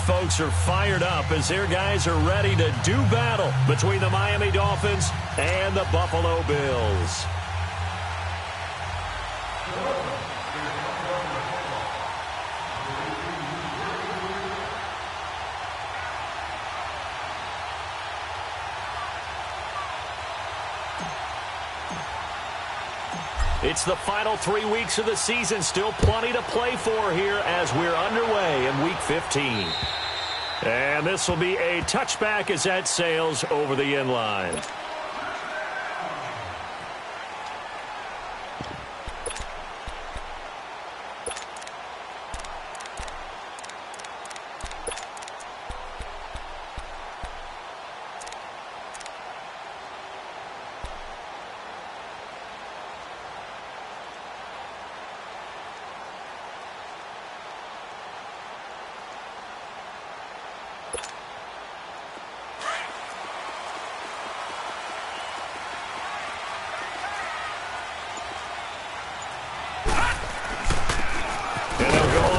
folks are fired up as their guys are ready to do battle between the Miami Dolphins and the Buffalo Bills. It's the final 3 weeks of the season. Still plenty to play for here as we're underway in Week 15. And this will be a touchback as that sails over the end line.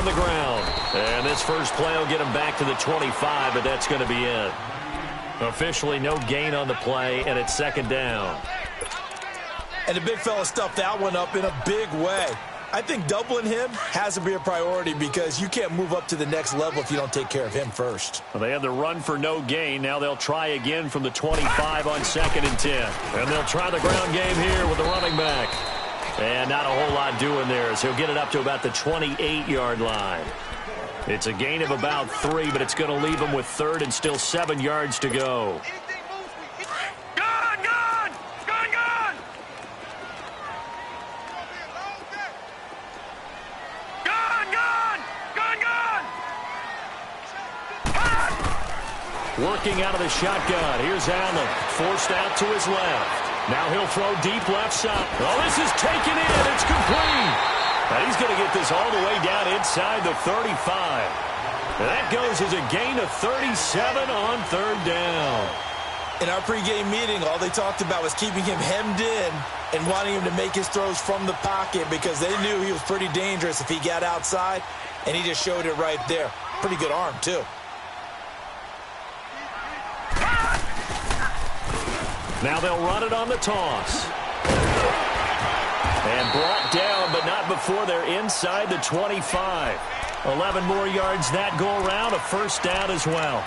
The ground. And this first play will get him back to the 25, but that's going to be it. Officially no gain on the play, and it's second down. And the big fella stuffed that one up in a big way. I think doubling him has to be a priority because you can't move up to the next level if you don't take care of him first. Well, they had the run for no gain. Now they'll try again from the 25 on 2nd and 10. And they'll try the ground game here with the running back. And not a whole lot doing there, so he'll get it up to about the 28-yard line. It's a gain of about 3, but it's going to leave him with 3rd and still 7 yards to go. Gone! Gone! Gone! Gone! Gone! Gone! Gone! Gone! Working out of the shotgun. Here's Allen, forced out to his left. Now he'll throw deep left side. Oh, this is taken in. It's complete. And he's going to get this all the way down inside the 35. And that goes as a gain of 37 on 3rd down. In our pregame meeting, all they talked about was keeping him hemmed in and wanting him to make his throws from the pocket because they knew he was pretty dangerous if he got outside, and he just showed it right there. Pretty good arm, too. Now they'll run it on the toss. And brought down, but not before they're inside the 25. 11 more yards that go around, a first down as well.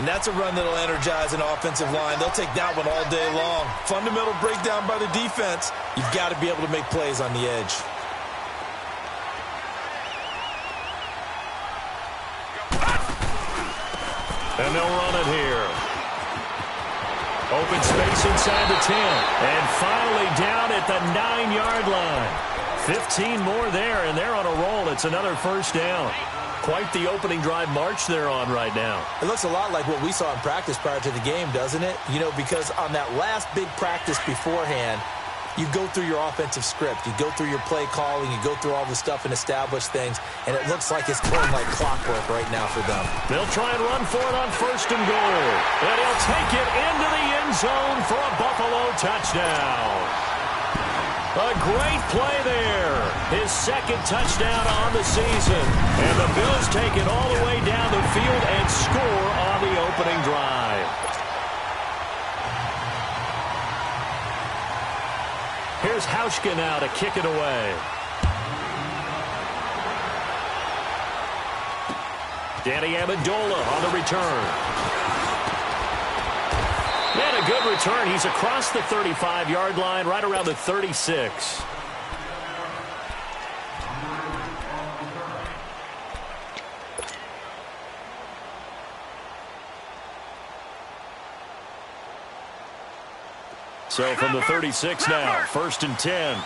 And that's a run that'll energize an offensive line. They'll take that one all day long. Fundamental breakdown by the defense. You've got to be able to make plays on the edge. And they'll run it here. Open space inside the 10. And finally down at the 9-yard line. 15 more there, and they're on a roll. It's another first down. Quite the opening drive march they're on right now. It looks a lot like what we saw in practice prior to the game, doesn't it? You know, because on that last big practice beforehand, you go through your offensive script. You go through your play calling. You go through all the stuff and establish things. And it looks like it's going like clockwork right now for them. They'll try and run for it on 1st and goal. And he'll take it into the end zone for a Buffalo touchdown. A great play there. His 2nd touchdown on the season. And the Bills take it all the way down the field and score on the opening drive. Here's Hauschka now to kick it away. Danny Amendola on the return. And a good return. He's across the 35-yard line, right around the 36. So from the 36 now, 1st and 10.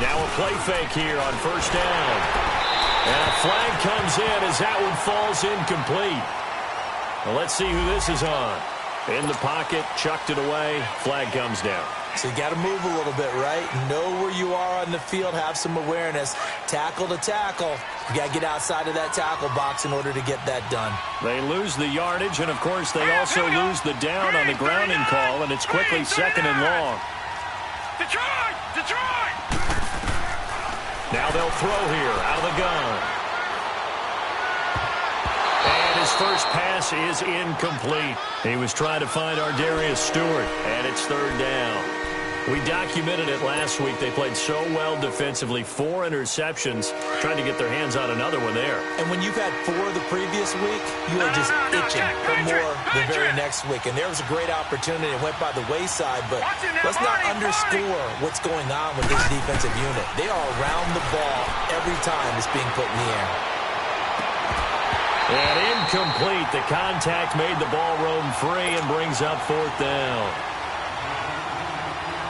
Now a play fake here on 1st down. And a flag comes in as that one falls incomplete. Well, let's see who this is on. In the pocket, chucked it away, flag comes down. So you got to move a little bit, right? Know where you are on the field, have some awareness. Tackle to tackle. You got to get outside of that tackle box in order to get that done. They lose the yardage, and, of course, they also lose the down on the grounding call, and it's quickly second and long. Detroit! Detroit! Now they'll throw here out of the gun. And his first pass is incomplete. He was trying to find Ardarius Stewart, and it's third down. We documented it last week. They played so well defensively. 4 interceptions, trying to get their hands on another one there. And when you've had 4 the previous week, you are just itching for more the very next week. And there was a great opportunity. It went by the wayside, but let's not underscore what's going on with this defensive unit. They are around the ball every time it's being put in the air. And incomplete. The contact made the ball roam free and brings up fourth down.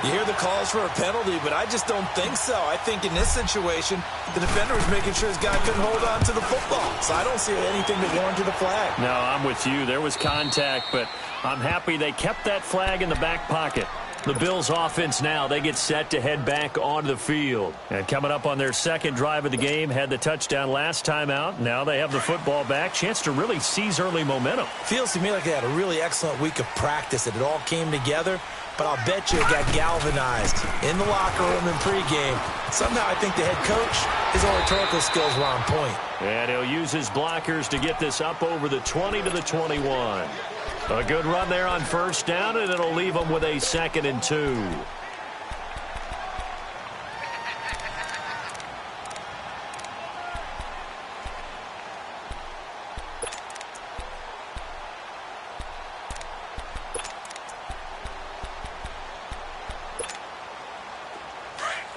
You hear the calls for a penalty, but I just don't think so. I think in this situation, the defender was making sure his guy couldn't hold on to the football. So I don't see anything that warranted a flag. No, I'm with you. There was contact, but I'm happy they kept that flag in the back pocket. The Bills offense now, they get set to head back onto the field. And coming up on their second drive of the game, had the touchdown last time out. Now they have the football back. Chance to really seize early momentum. Feels to me like they had a really excellent week of practice, that it all came together. But I'll bet you it got galvanized in the locker room in pregame. Somehow I think the head coach, his oratorical skills were on point. And he'll use his blockers to get this up over the 20 to the 21. A good run there on first down, and it'll leave them with a 2nd and 2.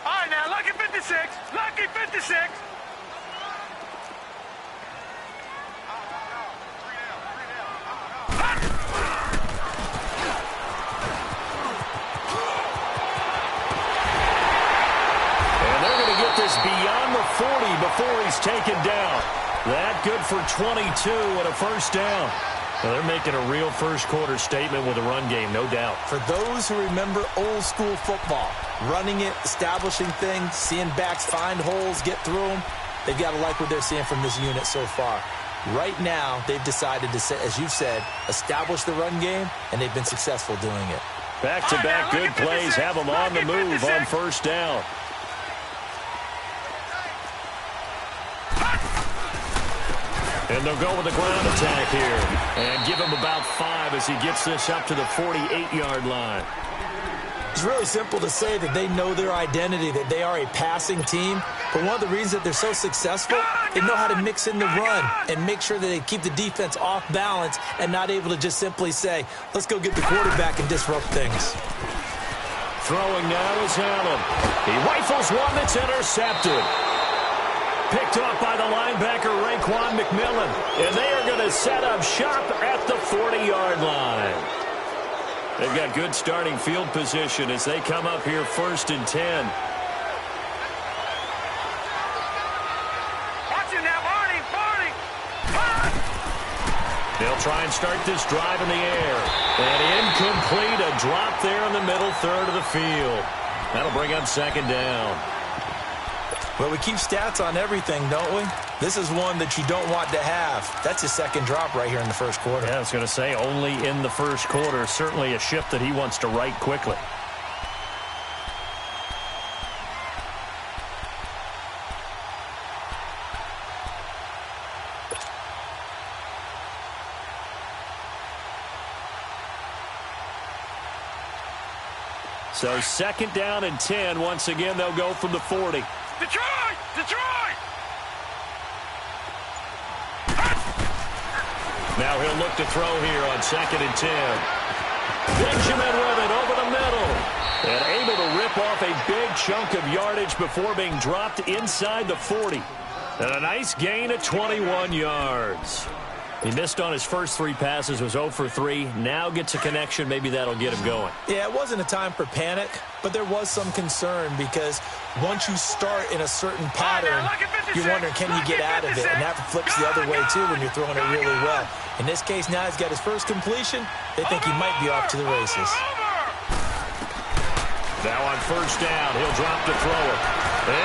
All right, now, lucky 56. Lucky 56. Beyond the 40 before he's taken down. That good for 22 and a first down. Well, they're making a real first-quarter statement with a run game, no doubt. For those who remember old-school football, running it, establishing things, seeing backs find holes, get through them, they've got to like what they're seeing from this unit so far. Right now, they've decided to, as you said, establish the run game, and they've been successful doing it. Back-to-back good plays have them on the move on first down. And they'll go with a ground attack here and give him about 5 as he gets this up to the 48-yard line. It's really simple to say that they know their identity, that they are a passing team. But one of the reasons that they're so successful, they know how to mix in the run and make sure that they keep the defense off balance and not able to just simply say, let's go get the quarterback and disrupt things. Throwing now is Allen. He rifles one that's intercepted. Picked off by the linebacker, Raekwon McMillan. And they are going to set up shop at the 40-yard line. They've got good starting field position as they come up here 1st and 10. Watch it now, Barney, Barney. They'll try and start this drive in the air. And incomplete, a drop there in the middle third of the field. That'll bring up 2nd down. Well, we keep stats on everything, don't we? This is one that you don't want to have. That's his 2nd drop right here in the first quarter. Yeah, I was going to say only in the first quarter. Certainly a ship that he wants to right quickly. So 2nd down and 10. Once again, they'll go from the 40. Detroit! Detroit! Now he'll look to throw here on 2nd and 10. Benjamin with it over the middle. And able to rip off a big chunk of yardage before being dropped inside the 40. And a nice gain of 21 yards. He missed on his first 3 passes, was 0 for 3. Now gets a connection. Maybe that'll get him going. Yeah, it wasn't a time for panic, but there was some concern because once you start in a certain pattern, you're wondering, can you get out of it? And that flips the other way, too, when you're throwing it really well. In this case, now he's got his first completion. They think he might be off to the races. Now on first down, he'll drop to throw it.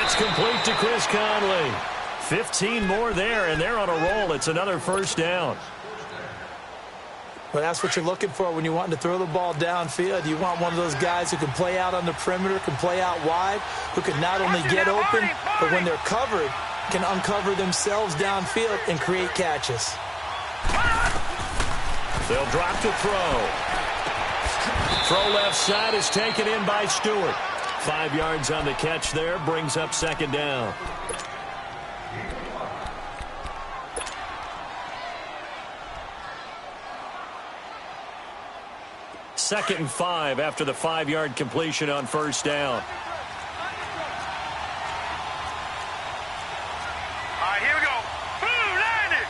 It's complete to Chris Conley. 15 more there, and they're on a roll. It's another first down. Well, that's what you're looking for when you're wanting to throw the ball downfield. You want one of those guys who can play out on the perimeter, can play out wide, who can not only get open, but when they're covered, can uncover themselves downfield and create catches. They'll drop to throw. Throw left side is taken in by Stewart. 5 yards on the catch there, brings up second down. Second and 5 after the 5-yard completion on first down. All right, here we go. Blue 90.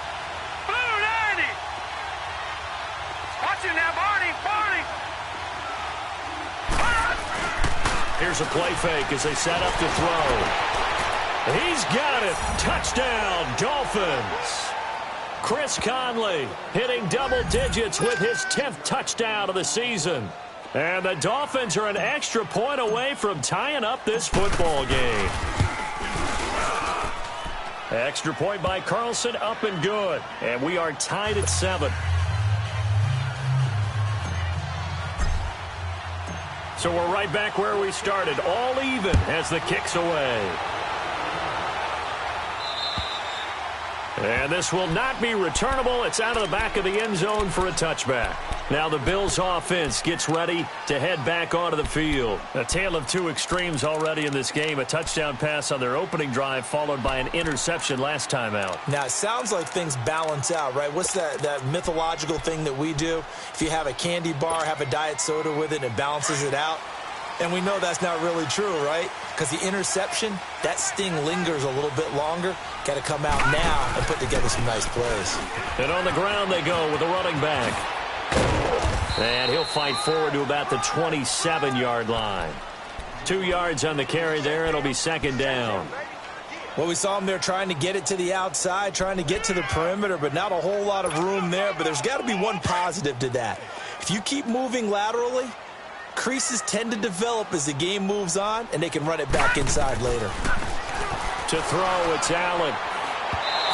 Blue 90. Watch it now, Barney. Barney. Here's a play fake as they set up to throw. He's got it. Touchdown, Dolphins. Chris Conley hitting double digits with his 10th touchdown of the season. And the Dolphins are an extra point away from tying up this football game. Extra point by Carlson, up and good. And we are tied at 7. So we're right back where we started, all even as the kick's away. And this will not be returnable. It's out of the back of the end zone for a touchback. Now the Bills offense gets ready to head back onto the field. A tale of two extremes already in this game. A touchdown pass on their opening drive followed by an interception last time out. Now, it sounds like things balance out, right? What's that mythological thing that we do? If you have a candy bar, have a diet soda with it, and it balances it out. And we know that's not really true, right? Because the interception, that sting lingers a little bit longer. Got to come out now and put together some nice plays. And on the ground they go with a running back. And he'll fight forward to about the 27-yard line. 2 yards on the carry there. It'll be second down. Well, we saw him there trying to get it to the outside, trying to get to the perimeter, but not a whole lot of room there. But there's got to be one positive to that. If you keep moving laterally, creases tend to develop as the game moves on, and they can run it back inside later. To throw, it's Allen.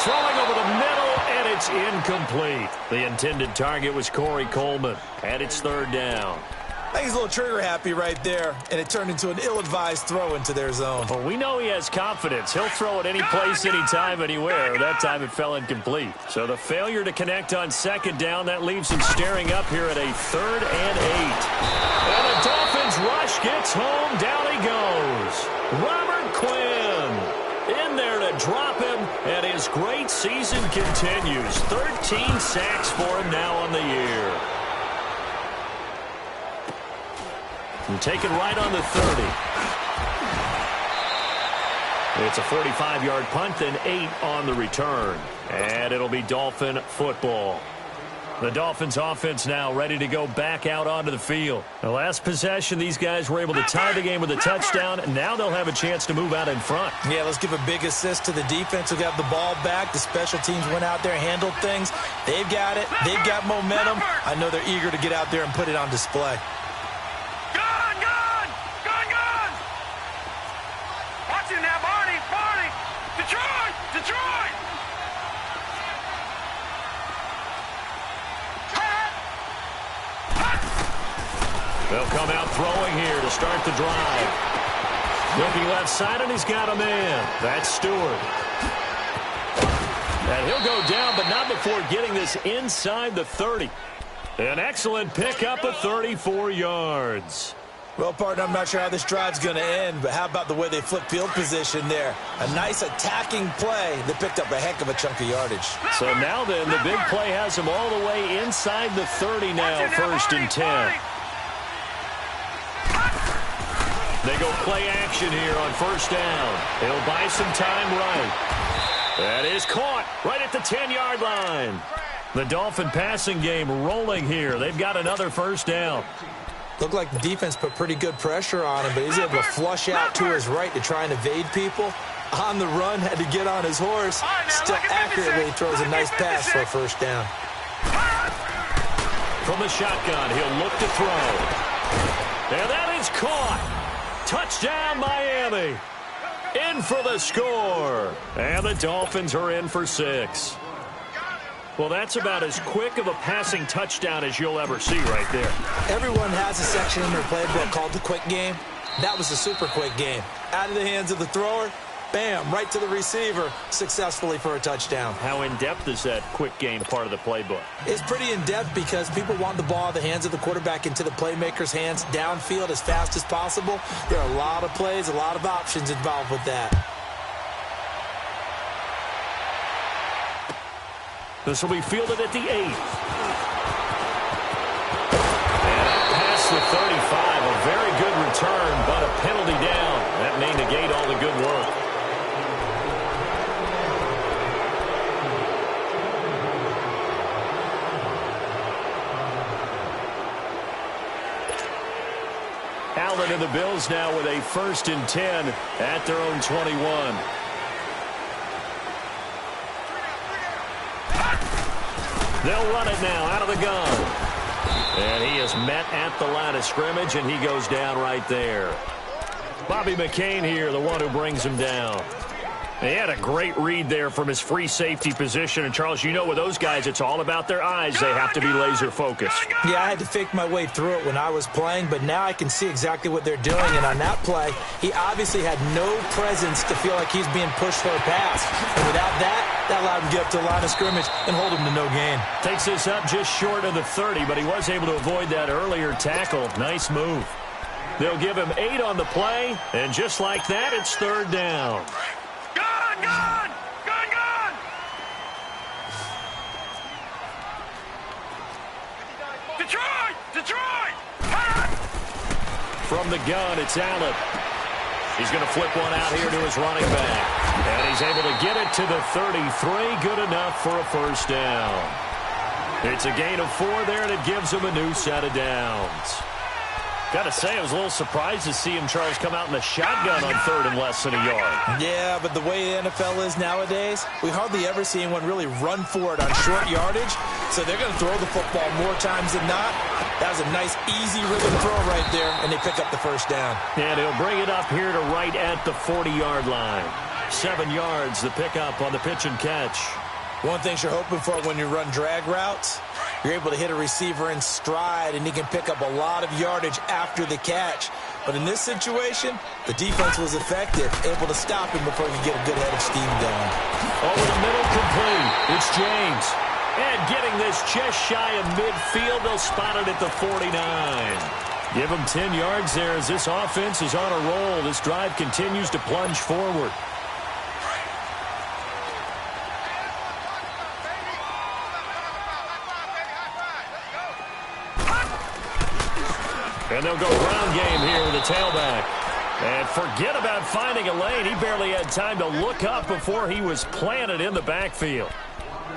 Throwing over the middle, and it's incomplete. The intended target was Corey Coleman, and it's third down. I think he's a little trigger happy right there, and it turned into an ill-advised throw into their zone. Well, we know he has confidence. He'll throw it any place, anytime, anywhere. That time it fell incomplete. So the failure to connect on second down, that leaves him staring up here at a 3rd and 8. And the Dolphins rush gets home. Down he goes. Robert Quinn in there to drop him, and his great season continues. 13 sacks for him now on the year. And taken right on the 30. It's a 45-yard punt, then 8 on the return. And it'll be Dolphin football. The Dolphins offense now ready to go back out onto the field. The last possession, these guys were able to tie the game with a touchdown, and now they'll have a chance to move out in front. Yeah, let's give a big assist to the defense who got the ball back. The special teams went out there, handled things. They've got it. They've got momentum. I know they're eager to get out there and put it on display. They'll come out throwing here to start the drive. Looking left side, and he's got a man. That's Stewart. And he'll go down, but not before getting this inside the 30. An excellent pickup of 34 yards. Well, partner, I'm not sure how this drive's going to end, but how about the way they flip field position there? A nice attacking play that picked up a heck of a chunk of yardage. So now then, the big play has him all the way inside the 30 now, 1st and 10. They go play action here on first down. He'll buy some time right. That is caught right at the 10-yard line. The Dolphin passing game rolling here. They've got another first down. Looked like the defense put pretty good pressure on him, but he's able to flush out to his right to try and evade people. On the run, had to get on his horse. Still accurately throws a nice pass for a first down. From the shotgun, he'll look to throw. And that is caught. Touchdown, Miami. In for the score. And the Dolphins are in for 6. Well, that's about as quick of a passing touchdown as you'll ever see right there. Everyone has a section in their playbook called the quick game. That was a super quick game. Out of the hands of the thrower, bam, right to the receiver, successfully for a touchdown. How in-depth is that quick game part of the playbook? It's pretty in-depth because people want the ball in the hands of the quarterback into the playmaker's hands downfield as fast as possible. There are a lot of plays, a lot of options involved with that. This will be fielded at the 8. And up past the 35, a very good return, but a penalty down. That may negate all the good work. Allen and the Bills now with a 1st and 10 at their own 21. They'll run it now out of the gun. And he is met at the line of scrimmage, and he goes down right there. Bobby McCain here, the one who brings him down. He had a great read there from his free safety position. And, Charles, you know with those guys, it's all about their eyes. They have to be laser-focused. Yeah, I had to fake my way through it when I was playing, but now I can see exactly what they're doing. And on that play, he obviously had no presence to feel like he's being pushed for a pass. And without that allowed him to get up to the line of scrimmage and hold him to no gain. Takes this up just short of the 30, but he was able to avoid that earlier tackle. Nice move. They'll give him 8 on the play, and just like that, it's 3rd down. Gone! Detroit! From the gun, it's Allen. He's going to flip one out here to his running back. And he's able to get it to the 33. Good enough for a 1st down. It's a gain of 4 there, and it gives him a new set of downs. Got to say, I was a little surprised to see him, Charles, come out in the shotgun on 3rd and less than a yard. Yeah, but the way the NFL is nowadays, we hardly ever see anyone really run for it on short yardage. So they're going to throw the football more times than not. That was a nice, easy rhythm throw right there, and they pick up the 1st down. And he'll bring it up here to right at the 40-yard line. 7 yards, the pickup on the pitch and catch. One thing you're hoping for when you run drag routes, you're able to hit a receiver in stride, and he can pick up a lot of yardage after the catch. But in this situation, the defense was effective, able to stop him before he could get a good head of steam going. Over the middle, complete. It's James. And getting this just shy of midfield, they'll spot it at the 49. Give him 10 yards there as this offense is on a roll. This drive continues to plunge forward. And they'll go ground game here with the tailback. And forget about finding a lane. He barely had time to look up before he was planted in the backfield.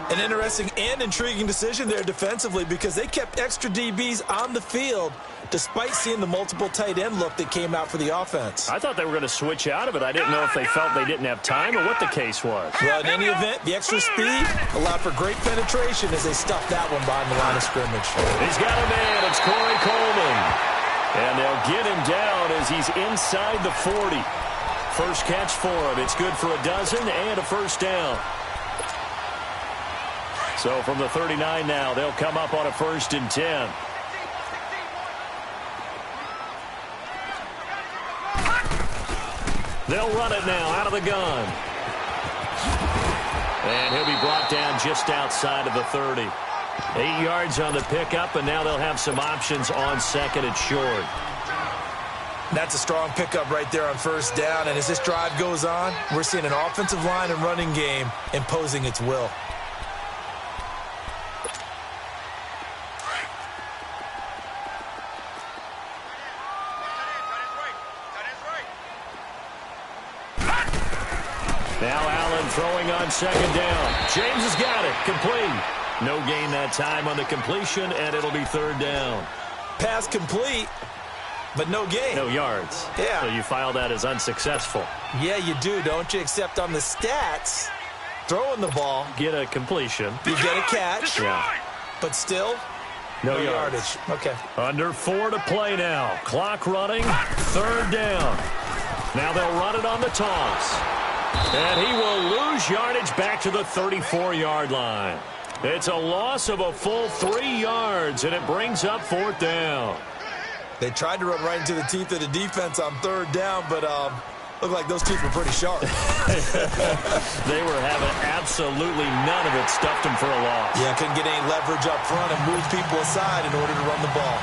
An interesting and intriguing decision there defensively because they kept extra DBs on the field despite seeing the multiple tight end look that came out for the offense. I thought they were going to switch out of it. I didn't know if they felt they didn't have time or what the case was. Well, in any event, the extra speed allowed for great penetration as they stuffed that one behind the line of scrimmage. He's got a man. It's Corey Coleman. And they'll get him down as he's inside the 40. First catch for him. It's good for a dozen and a 1st down. So from the 39 now, they'll come up on a 1st and 10. They'll run it now out of the gun. And he'll be brought down just outside of the 30. 8 yards on the pickup, and now they'll have some options on 2nd and short. That's a strong pickup right there on 1st down, and as this drive goes on, we're seeing an offensive line and running game imposing its will. Now Allen throwing on 2nd down. James has got it. Complete. No gain that time on the completion, and it'll be 3rd down. Pass complete, but no gain. No yards. Yeah. So you file that as unsuccessful. Yeah, you do, don't you? Except on the stats, throwing the ball. Get a completion. You get a catch. Yeah. But still, No yardage. Okay. Under 4 to play now. Clock running. 3rd down. Now they'll run it on the toss. And he will lose yardage back to the 34-yard line. It's a loss of a full 3 yards, and it brings up 4th down. They tried to run right into the teeth of the defense on 3rd down, but looked like those teeth were pretty sharp. They were having absolutely none of it. Stuffed them for a loss. Yeah, couldn't get any leverage up front and move people aside in order to run the ball.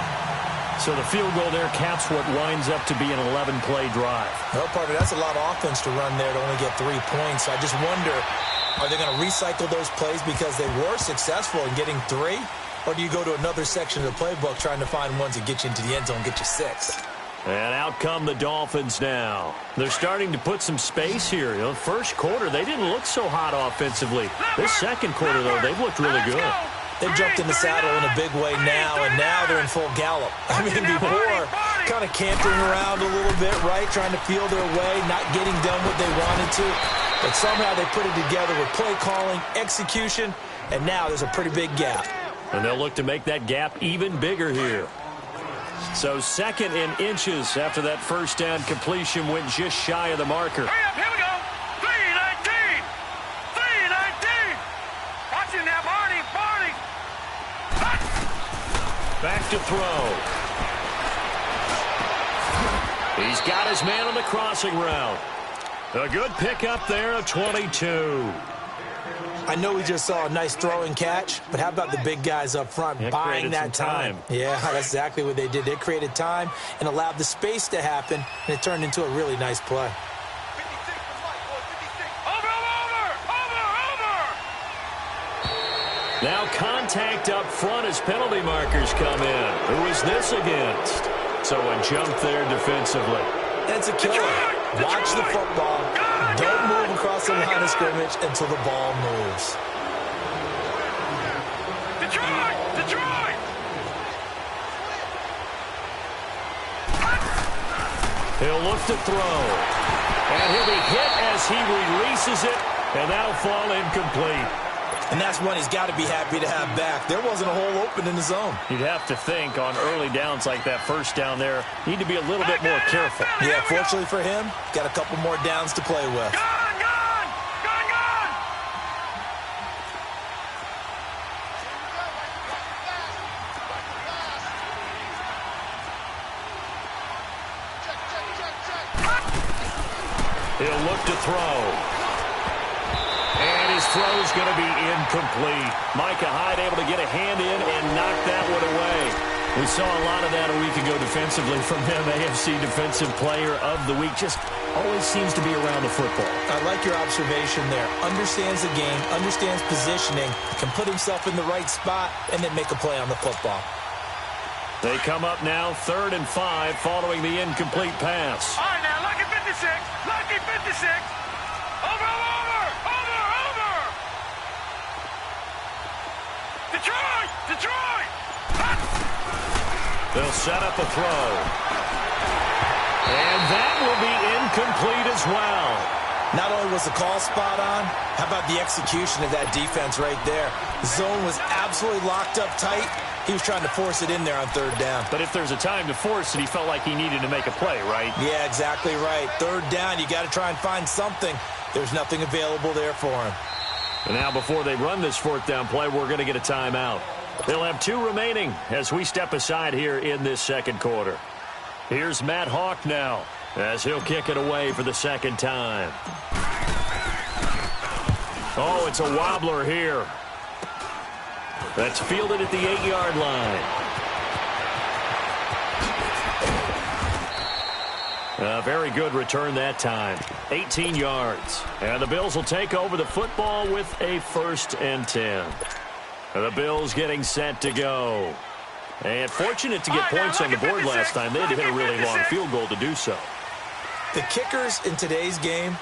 So the field goal there caps what winds up to be an 11-play drive. Well, partner, that's a lot of offense to run there to only get 3 points. I just wonder, are they going to recycle those plays because they were successful in getting 3? Or do you go to another section of the playbook trying to find ones that get you into the end zone and get you 6? And out come the Dolphins now. They're starting to put some space here. You know, first quarter, they didn't look so hot offensively. This second quarter, though, they've looked really good. They've jumped in the saddle in a big way now, and now they're in full gallop. I mean, before, kind of cantering around a little bit, right, trying to feel their way, not getting done what they wanted to. But somehow they put it together with play calling, execution, and now there's a pretty big gap. And they'll look to make that gap even bigger here. So 2nd and inches after that first down completion went just shy of the marker. Hurry up, here we go. 3-19. 3-19. Watch it now, Barney. Back to throw. He's got his man on the crossing route. A good pickup there of 22. I know we just saw a nice throwing catch, but how about the big guys up front buying that time? Yeah, that's exactly what they did. They created time and allowed the space to happen, and it turned into a really nice play. Now contact up front as penalty markers come in. Who is this against? So a jump there defensively. That's a killer. Watch the football. Don't move across the line of scrimmage until the ball moves. Detroit! He'll look to throw. And he'll be hit as he releases it, and that'll fall incomplete. And that's one he's got to be happy to have back. There wasn't a hole open in the zone. You'd have to think on early downs like that first down there, need to be a little bit more careful. Yeah, fortunately for him, got a couple more downs to play with. Gone! He'll look to throw. And his throw's going to be incomplete. Micah Hyde able to get a hand in and knock that one away. We saw a lot of that a week ago defensively from him. AFC Defensive Player of the Week. Just always seems to be around the football. I like your observation there. Understands the game, understands positioning, can put himself in the right spot, and then make a play on the football. They come up now 3rd and 5 following the incomplete pass. All right, now, lucky 56. Lucky 56. Over. Detroit! They'll set up a throw. And that will be incomplete as well. Not only was the call spot on, how about the execution of that defense right there? The zone was absolutely locked up tight. He was trying to force it in there on 3rd down. But if there's a time to force it, he felt like he needed to make a play, right? Yeah, exactly right. 3rd down, you got to try and find something. There's nothing available there for him. And now before they run this 4th down play, we're going to get a timeout. They'll have 2 remaining as we step aside here in this 2nd quarter. Here's Matt Hawk now as he'll kick it away for the 2nd time. Oh, it's a wobbler here. That's fielded at the 8-yard line. A very good return that time. 18 yards. And the Bills will take over the football with a 1st and 10. The Bills getting set to go. And fortunate to get points on the board last time. They had to hit a really long field goal to do so. The kickers in today's game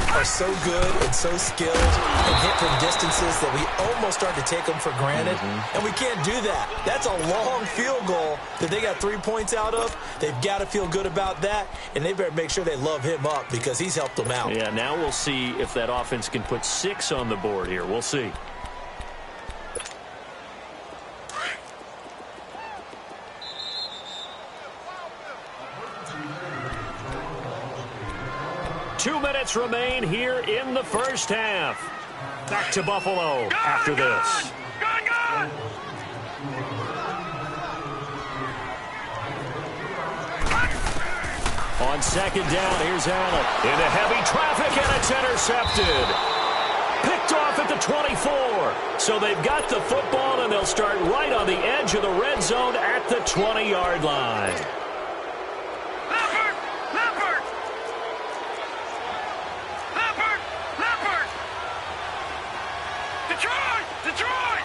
are so good and so skilled and hit from distances that we almost start to take them for granted. And we can't do that. That's a long field goal that they got 3 points out of. They've got to feel good about that, and they better make sure they love him up because he's helped them out. Yeah, now we'll see if that offense can put 6 on the board here. We'll see. 2 minutes remain here in the first half. Back to Buffalo after this. Gun! On second down, here's Allen. Into heavy traffic, and it's intercepted. Picked off at the 24. So they've got the football, and they'll start right on the edge of the red zone at the 20-yard line. Leopard! Detroit!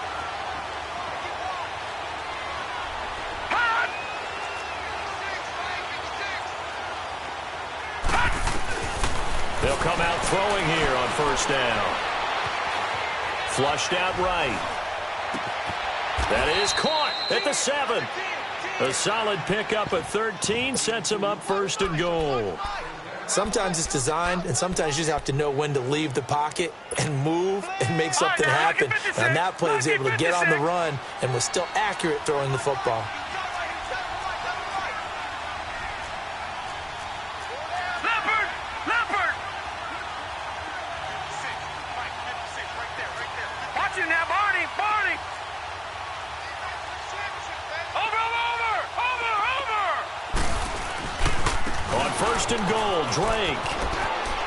Hot! They'll come out throwing here on first down. Flushed out right. That is caught at the 7. A solid pickup at 13 sets him up first and goal. Sometimes it's designed, and sometimes you just have to know when to leave the pocket and move and make something happen. And on that play, he was able to get on the run and was still accurate throwing the football. Leopard! Watch him now, Barney! Over! On first and goal, Drake.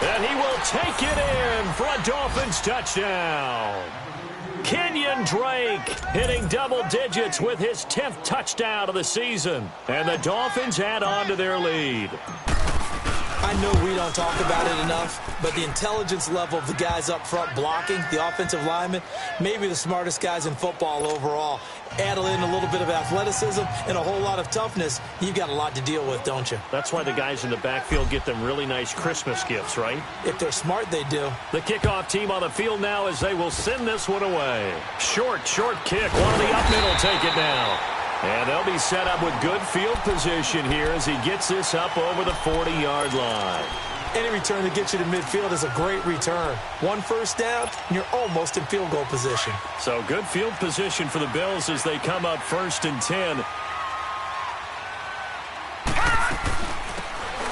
And he will take it in for a Dolphins touchdown. Kenyon Drake hitting double digits with his 10th touchdown of the season. And the Dolphins add on to their lead. I know we don't talk about it enough, but the intelligence level of the guys up front blocking, the offensive linemen, maybe the smartest guys in football overall. Add in a little bit of athleticism and a whole lot of toughness, you've got a lot to deal with, don't you? That's why the guys in the backfield get them really nice Christmas gifts, right? If they're smart, they do. The kickoff team on the field now as they will send this one away. Short kick. One of the up middle take it now. And they'll be set up with good field position here as he gets this up over the 40-yard line. Any return that gets you to midfield is a great return. One first down, and you're almost in field goal position. So good field position for the Bills as they come up first and 10.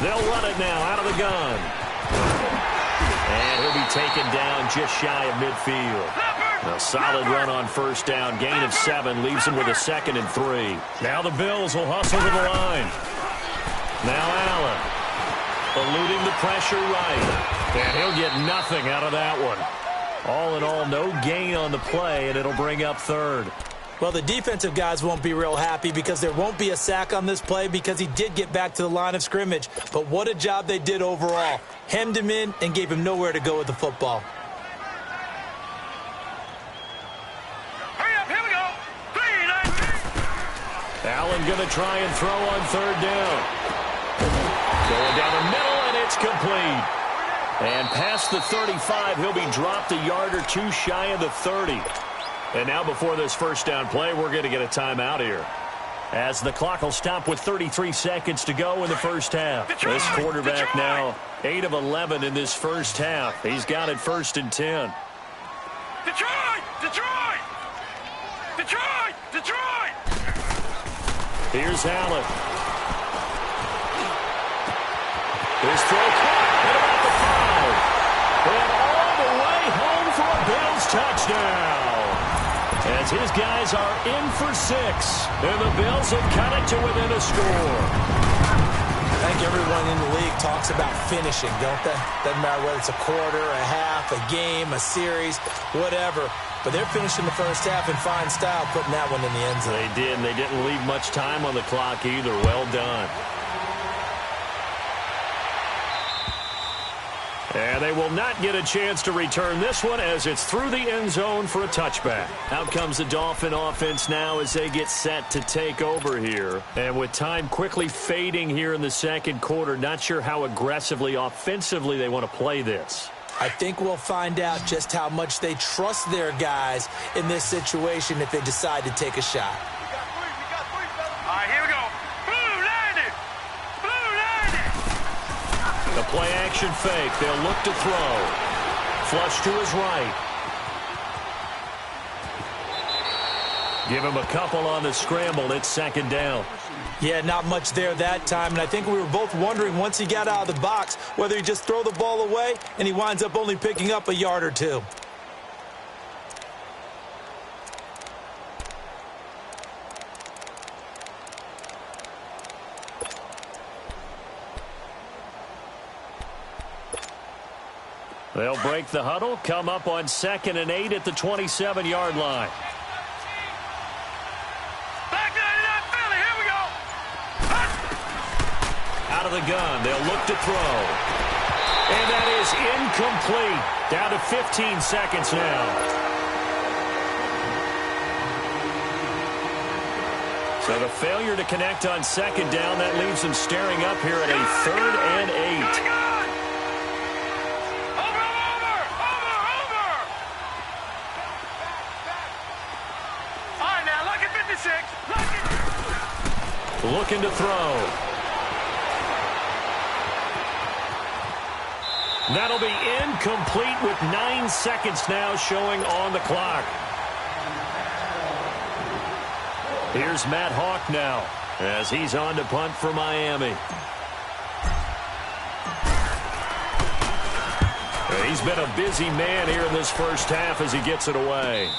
They'll run it now out of the gun. And he'll be taken down just shy of midfield. A solid run on first down. Gain of 7 leaves him with a 2nd and 3. Now the Bills will hustle to the line. Now Allen. Eluding the pressure right. And he'll get nothing out of that one. All in all, no gain on the play, and it'll bring up 3rd. Well, the defensive guys won't be real happy because there won't be a sack on this play because he did get back to the line of scrimmage. But what a job they did overall. Hemmed him in and gave him nowhere to go with the football. Allen going to try and throw on 3rd down. Going down the middle, and it's complete. And past the 35, he'll be dropped a yard or 2 shy of the 30. And now before this first down play, we're going to get a timeout here. As the clock will stop with 33 seconds to go in the first half. This quarterback now 8 of 11 in this first half. He's got it 1st and 10. Detroit! Here's Allen. His throw caught at about the 5. And all the way home for a Bills touchdown. As his guys are in for 6. And the Bills have cut it to within a score. I think everyone in the league talks about finishing, don't they? Doesn't matter whether it's a quarter, a half, a game, a series, whatever. But they're finishing the first half in fine style, putting that one in the end zone. They did, and they didn't leave much time on the clock either. Well done. And they will not get a chance to return this one as it's through the end zone for a touchback. Out comes the Dolphin offense now as they get set to take over here. And with time quickly fading here in the second quarter, not sure how aggressively, offensively they want to play this. I think we'll find out just how much they trust their guys in this situation if they decide to take a shot. All right, here we go. Blue 90! The play action fake. They'll look to throw. Flush to his right. Give him a couple on the scramble. It's second down. Yeah, not much there that time, and I think we were both wondering once he got out of the box whether he just throw the ball away, and he winds up only picking up a yard or two. They'll break the huddle, come up on 2nd and 8 at the 27-yard line. Out of the gun, they'll look to throw. And that is incomplete. Down to 15 seconds now. So the failure to connect on 2nd down, that leaves them staring up here at a 3rd and 8. Looking to throw. That'll be incomplete with 9 seconds now showing on the clock. Here's Matt Hawk now as he's on to punt for Miami. He's been a busy man here in this first half as he gets it away.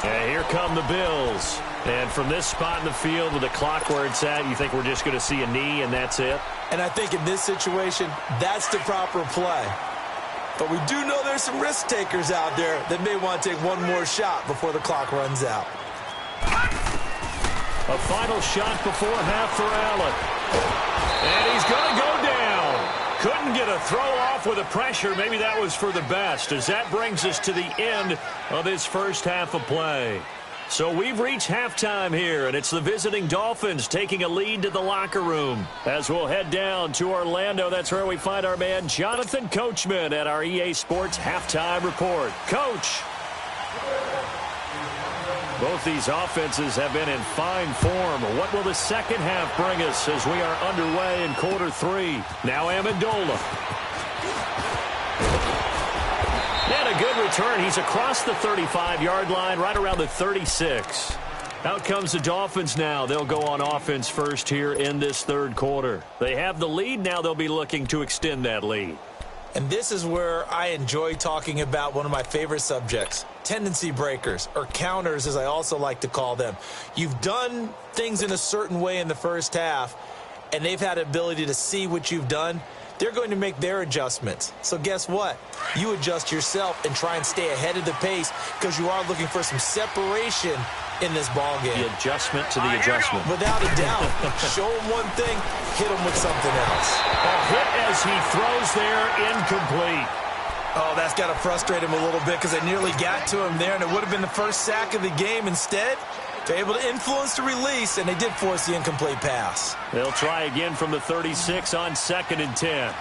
And here come the Bills. And from this spot in the field with the clock where it's at, you think we're just going to see a knee and that's it? And I think in this situation, that's the proper play. But we do know there's some risk takers out there that may want to take one more shot before the clock runs out. A final shot before half for Allen. And he's going to go down. Couldn't get a throw off with the pressure. Maybe that was for the best, as that brings us to the end of this first half of play. So we've reached halftime here, and it's the visiting Dolphins taking a lead to the locker room. As we'll head down to Orlando, that's where we find our man Jonathan Coachman at our EA Sports Halftime Report. Coach. Both these offenses have been in fine form. What will the second half bring us as we are underway in quarter 3? Now Amendola. And a good return. He's across the 35-yard line, right around the 36. Out comes the Dolphins now. They'll go on offense first here in this third quarter. They have the lead. Now they'll be looking to extend that lead. And this is where I enjoy talking about one of my favorite subjects, tendency breakers, or counters as I also like to call them. You've done things in a certain way in the first half, and they've had the ability to see what you've done. They're going to make their adjustments. So guess what? You adjust yourself and try and stay ahead of the pace because you are looking for some separation in this ball game. The adjustment to the adjustment. Without a doubt. Show him one thing, hit him with something else. A hit as he throws there, incomplete. Oh, that's got to frustrate him a little bit because I nearly got to him there, and it would have been the first sack of the game. Instead, they're able to influence the release, and they did force the incomplete pass. They'll try again from the 36 on 2nd and 10.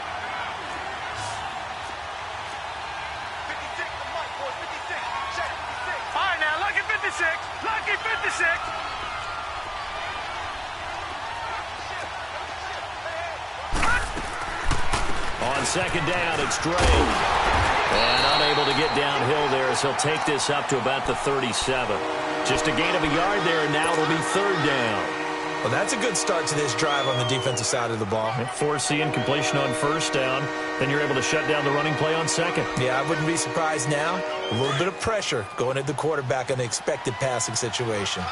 On 2nd down, it's Drake. And unable to get downhill there as he'll take this up to about the 37. Just a gain of a yard there, and now it'll be 3rd down. Well, that's a good start to this drive on the defensive side of the ball. Force the incompletion on 1st down. Then you're able to shut down the running play on 2nd. Yeah, I wouldn't be surprised now. A little bit of pressure going at the quarterback in the expected passing situation.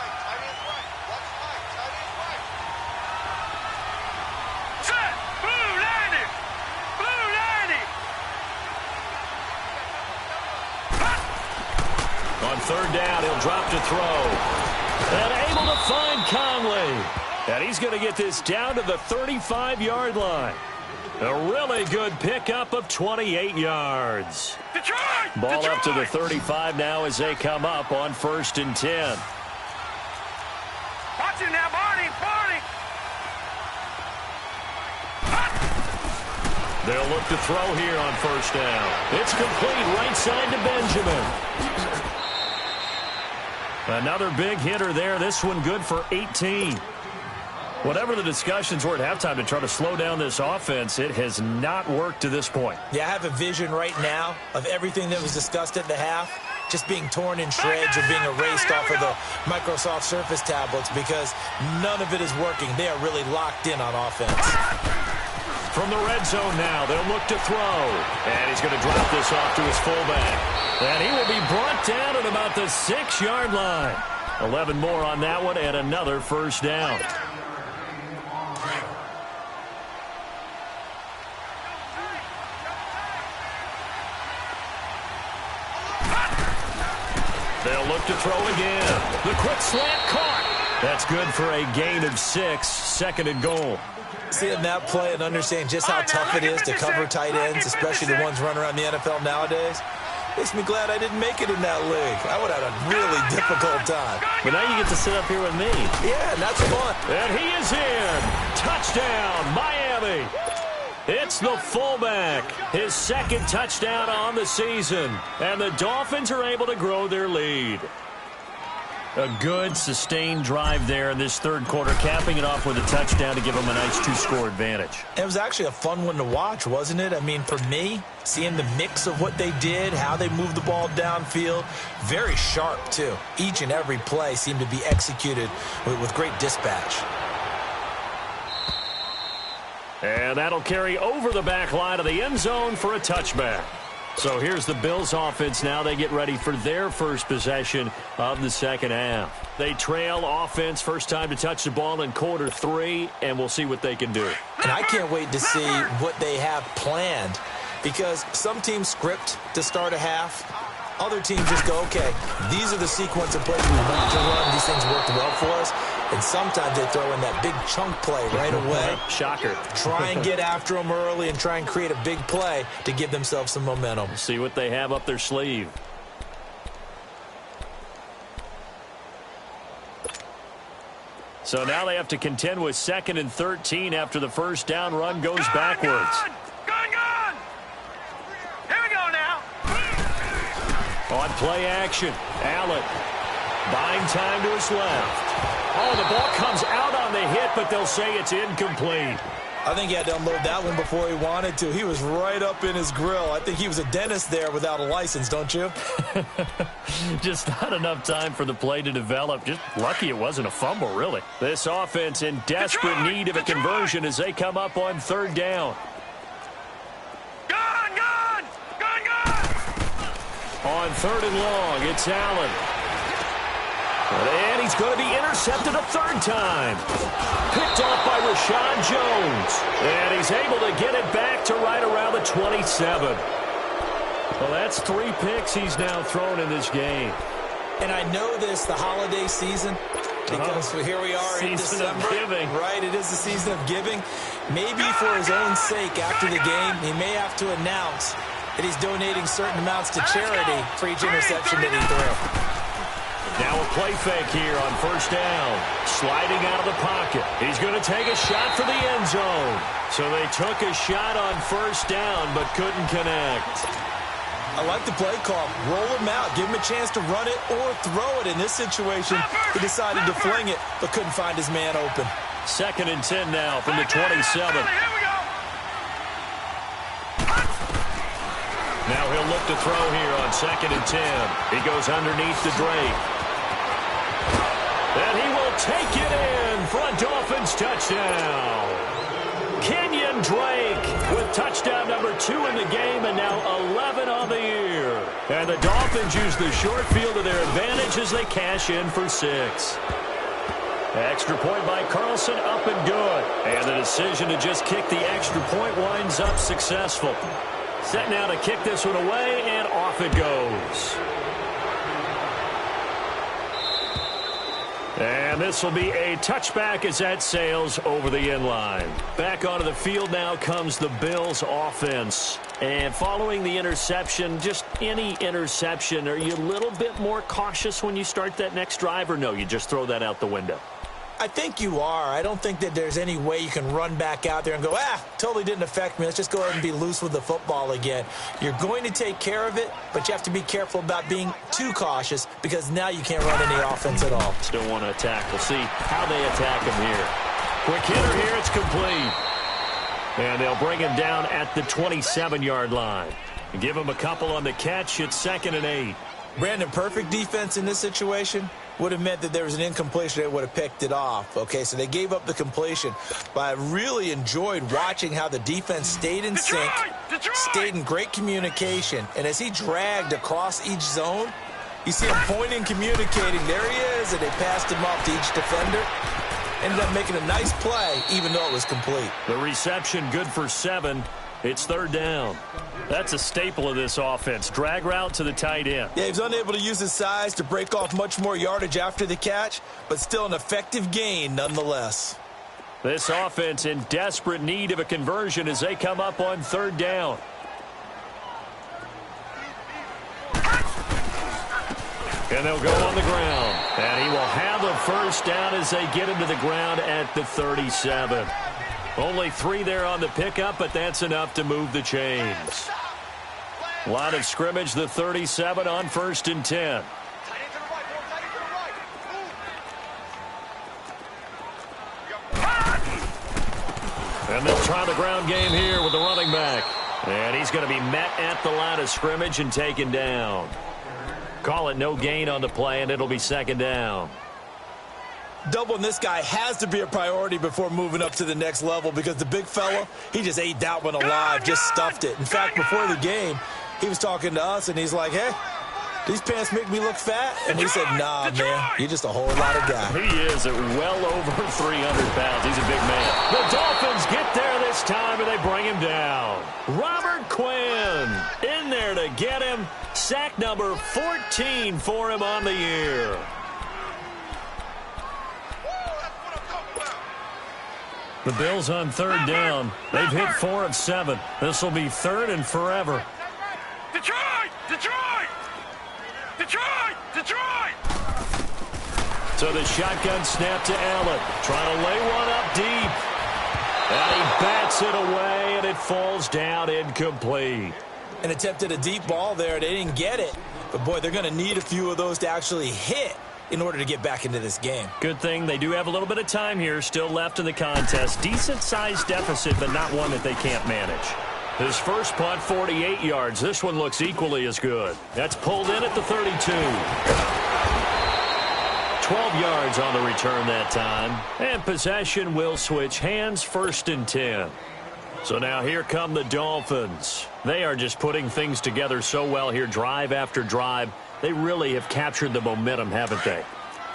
On 3rd down, he'll drop to throw. And able to find Conley. And he's going to get this down to the 35-yard line. A really good pickup of 28 yards. Ball up to the 35 now as they come up on 1st and 10. Watch it now, Barney. They'll look to throw here on 1st down. It's complete right side to Benjamin. Another big hitter there. This one good for 18. Whatever the discussions were at halftime to try to slow down this offense, it has not worked to this point. Yeah, I have a vision right now of everything that was discussed at the half just being torn in shreds or being erased off of the Microsoft Surface tablets because none of it is working. They are really locked in on offense. From the red zone now, they'll look to throw. And he's going to drop this off to his fullback. And he will be brought down at about the 6-yard line. 11 more on that one and another first down. They'll look to throw again. The quick slant caught. That's good for a gain of 6, second and goal. Seeing that play and understanding just how tough it is to cover tight ends, especially the ones running around the NFL nowadays, makes me glad I didn't make it in that league. I would have had a really difficult time. But now you get to sit up here with me. Yeah, and that's fun. And he is in. Touchdown, Miami. It's the fullback. His second touchdown on the season. And the Dolphins are able to grow their lead. A good, sustained drive there in this third quarter, capping it off with a touchdown to give them a nice 2-score advantage. It was actually a fun one to watch, wasn't it? I mean, for me, seeing the mix of what they did, how they moved the ball downfield, very sharp, too. Each and every play seemed to be executed with great dispatch. And that'll carry over the back line of the end zone for a touchback. So here's the Bills offense now. They get ready for their first possession of the second half. They trail offense, first time to touch the ball in quarter 3, and we'll see what they can do. And I can't wait to see what they have planned, because some teams script to start a half. Other teams just go, okay, these are the sequence of plays we want to run. These things worked well for us. And sometimes they throw in that big chunk play right away. Shocker. Try and get after them early and try and create a big play to give themselves some momentum. See what they have up their sleeve. So now they have to contend with 2nd and 13 after the first down run goes backwards. Gone! Here we go now. On play action, Allen buying time to his left. Oh, the ball comes out on the hit, but they'll say it's incomplete. I think he had to unload that one before he wanted to. He was right up in his grill. I think he was a dentist there without a license, don't you? Just not enough time for the play to develop. Just lucky it wasn't a fumble, really. This offense in desperate need of a conversion as they come up on 3rd down. Gone! On 3rd and long, it's Allen. And he's going to be intercepted a 3rd time. Picked off by Rashawn Jones. And he's able to get it back to right around the 27. Well, that's 3 picks he's now thrown in this game. And I know this, the holiday season, because here we are in December. Season of giving. Right, it is the season of giving. Maybe for his own sake after the game, he may have to announce that he's donating certain amounts to charity for each interception that he threw. Now a play fake here on 1st down. Sliding out of the pocket. He's going to take a shot for the end zone. So they took a shot on 1st down but couldn't connect. I like the play call. Roll him out. Give him a chance to run it or throw it. In this situation, he decided to fling it but couldn't find his man open. 2nd and 10 now from the 27. Here we go. Now he'll look to throw here on 2nd and 10. He goes underneath to Drake. And he will take it in for a Dolphins touchdown. Kenyon Drake with touchdown number 2 in the game and now 11 on the year. And the Dolphins use the short field to their advantage as they cash in for 6. Extra point by Carlson, up and good. And the decision to just kick the extra point winds up successful. Set now to kick this one away, and off it goes. And this will be a touchback as that sails over the end line. Back onto the field now comes the Bills offense. And following the interception, just any interception, are you a little bit more cautious when you start that next drive, or no, you just throw that out the window? I think you are. I don't think that there's any way you can run back out there and go, totally didn't affect me. Let's just go ahead and be loose with the football again. You're going to take care of it, but you have to be careful about being too cautious because now you can't run any offense at all. Still want to attack. We'll see how they attack him here. Quick hitter here. It's complete. And they'll bring him down at the 27-yard line. Give him a couple on the catch. It's 2nd and 8. Brandon, perfect defense in this situation would have meant that there was an incompletion. They would have picked it off. Okay, so they gave up the completion. But I really enjoyed watching how the defense stayed in sync, stayed in great communication. And as he dragged across each zone, you see him pointing, communicating. There he is, and they passed him off to each defender. Ended up making a nice play, even though it was complete. The reception good for 7. It's third down. That's a staple of this offense. Drag route to the tight end. Yeah, he was unable to use his size to break off much more yardage after the catch, but still an effective gain nonetheless. This offense in desperate need of a conversion as they come up on third down. And they'll go on the ground. And he will have a first down as they get him to the ground at the 37. Only 3 there on the pickup, but that's enough to move the chains. Line of scrimmage, the 37 on 1st and 10. And they'll try the ground game here with the running back. And he's going to be met at the line of scrimmage and taken down. Call it no gain on the play, and it'll be second down. Doubling this guy has to be a priority before moving up to the next level because the big fella, he just ate that one alive, just stuffed it. In fact, before the game, he was talking to us, and he's like, hey, these pants make me look fat? And we said, nah, man, you're just a whole lot of guy. He is at well over 300 pounds. He's a big man. The Dolphins get there this time, and they bring him down. Robert Quinn in there to get him. Sack number 14 for him on the year. The Bills on third down. They've hit 4 of 7. This will be third and forever. Detroit! Detroit! Detroit! Detroit! So the shotgun snap to Allen. Trying to lay one up deep. And he bats it away, and it falls down incomplete. And attempted a deep ball there. They didn't get it. But, boy, they're going to need a few of those to actually hit in order to get back into this game. Good thing they do have a little bit of time here still left in the contest. Decent-sized deficit, but not one that they can't manage. His first punt, 48 yards. This one looks equally as good. That's pulled in at the 32. 12 yards on the return that time. And possession will switch hands, 1st and 10. So now here come the Dolphins. They are just putting things together so well here, drive after drive. They really have captured the momentum, haven't they?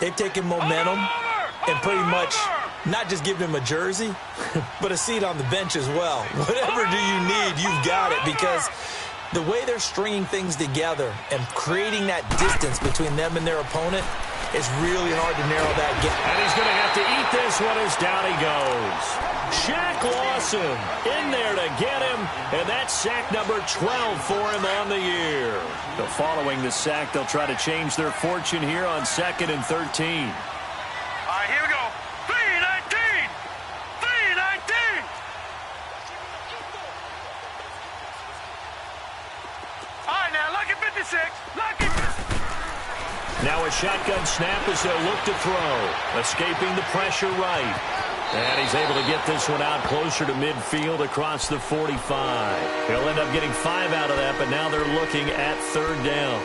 They've taken momentum and pretty much not just given him a jersey, but a seat on the bench as well. Whatever do you need, you've got it, because the way they're stringing things together and creating that distance between them and their opponent is really hard to narrow that gap. And he's going to have to eat this one as down he goes. Shaq Lawson in there to get him, and that's sack number 12 for him on the year. So following the sack, they'll try to change their fortune here on 2nd and 13. All right, here we go. 3-19! 3-19! All right, now, lucky 56. Lucky 56. Now a shotgun snap as they'll look to throw. Escaping the pressure right. And he's able to get this one out closer to midfield across the 45. He'll end up getting 5 out of that, but now they're looking at third down.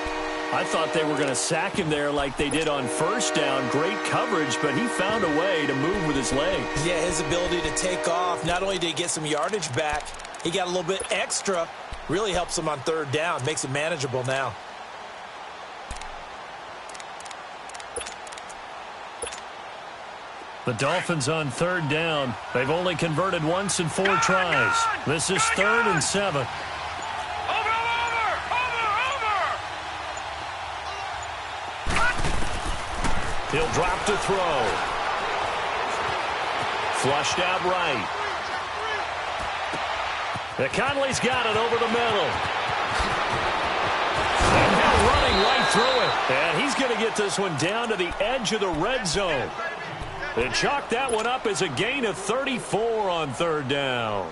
I thought they were going to sack him there like they did on first down. Great coverage, but he found a way to move with his legs. Yeah, his ability to take off. Not only did he get some yardage back, he got a little bit extra. Really helps him on third down. Makes it manageable now. The Dolphins on third down. They've only converted once in 4 tries. This is 3rd and 7. Over! He'll drop to throw. Flushed out right. Conley's got it over the middle. And now running right through it. And he's going to get this one down to the edge of the red zone. They chalked that one up as a gain of 34 on third down.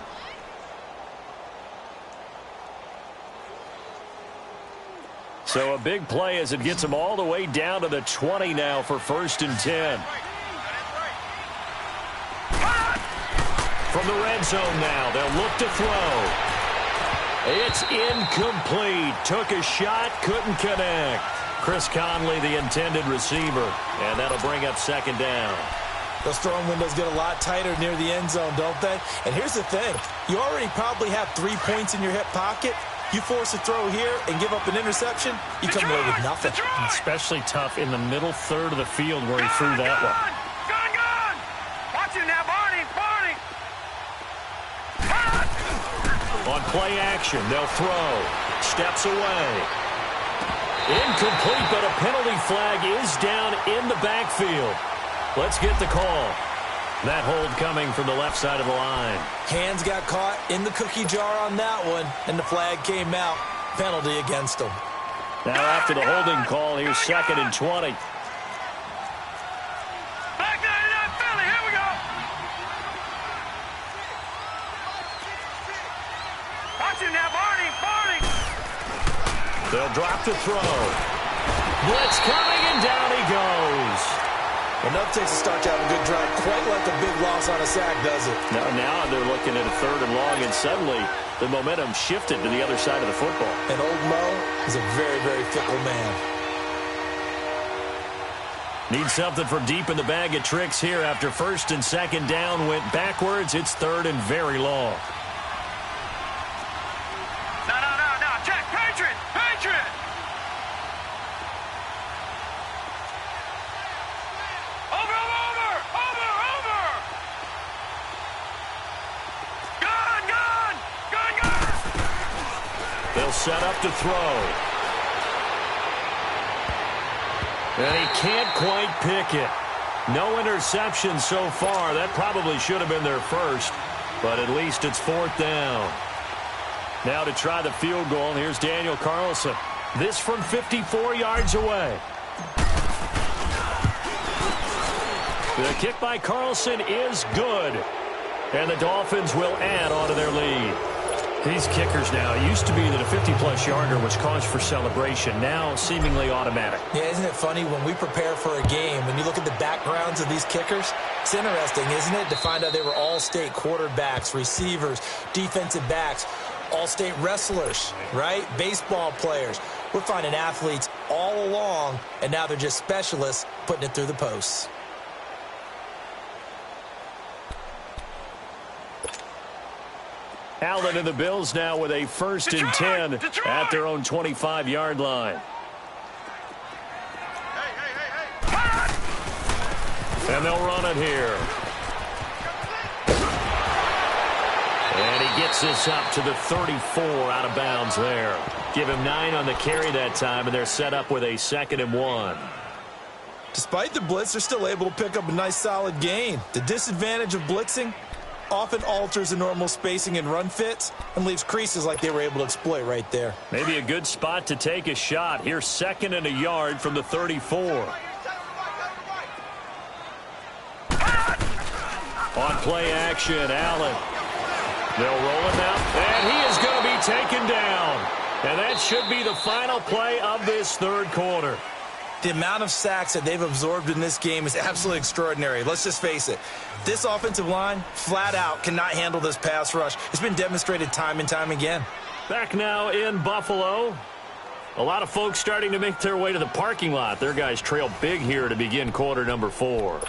So a big play as it gets them all the way down to the 20 now for 1st and 10. From the red zone now, they'll look to throw. It's incomplete. Took a shot, couldn't connect. Chris Conley, the intended receiver, and that'll bring up second down. Those throwing windows get a lot tighter near the end zone, don't they? And here's the thing. You already probably have 3 points in your hip pocket. You force a throw here and give up an interception, you come away with nothing. Especially tough in the middle third of the field where he threw that one. Gun! Watch him now, Barney! On play action, they'll throw. Steps away. Incomplete, but a penalty flag is down in the backfield. Let's get the call. That hold coming from the left side of the line. Hands got caught in the cookie jar on that one, and the flag came out. Penalty against them. Now after the holding call, here's 2nd and 20. Back 99 Philly, here we go! Watch him now, Barney! They'll drop to throw. Blitz coming, and down he goes. Enough takes a start to have a good drive, quite like a big loss on a sack, does it? Now they're looking at a 3rd and long, and suddenly the momentum shifted to the other side of the football. And old Mo is a very, very fickle man. Need something from deep in the bag of tricks here after 1st and 2nd down went backwards. It's 3rd and very long. No, check, Patriot! Over! Gun! They'll set up to throw. And he can't quite pick it. No interception so far. That probably should have been their first, but at least it's 4th down. Now to try the field goal, here's Daniel Carlson. This from 54 yards away. The kick by Carlson is good. And the Dolphins will add on to their lead. These kickers now, it used to be that a 50-plus yarder was cause for celebration. Now seemingly automatic. Yeah, isn't it funny when we prepare for a game, when you look at the backgrounds of these kickers, it's interesting, isn't it, to find out they were all-state quarterbacks, receivers, defensive backs, all-state wrestlers, right? Baseball players. We're finding athletes all along, and now they're just specialists putting it through the posts. Allen and the Bills now with a 1st and 10 at their own 25-yard line. And they'll run it here. And he gets this up to the 34 out of bounds there. Give him 9 on the carry that time, and they're set up with a 2nd and 1. Despite the blitz, they're still able to pick up a nice solid gain. The disadvantage of blitzing often alters the normal spacing and run fits and leaves creases like they were able to exploit right there. Maybe a good spot to take a shot. Here's 2nd and a yard from the 34. On play action, Allen. They'll roll him out, and he is going to be taken down. And that should be the final play of this 3rd quarter. The amount of sacks that they've absorbed in this game is absolutely extraordinary. Let's just face it. This offensive line, flat out, cannot handle this pass rush. It's been demonstrated time and time again. Back now in Buffalo. A lot of folks starting to make their way to the parking lot. Their guys trail big here to begin quarter number 4.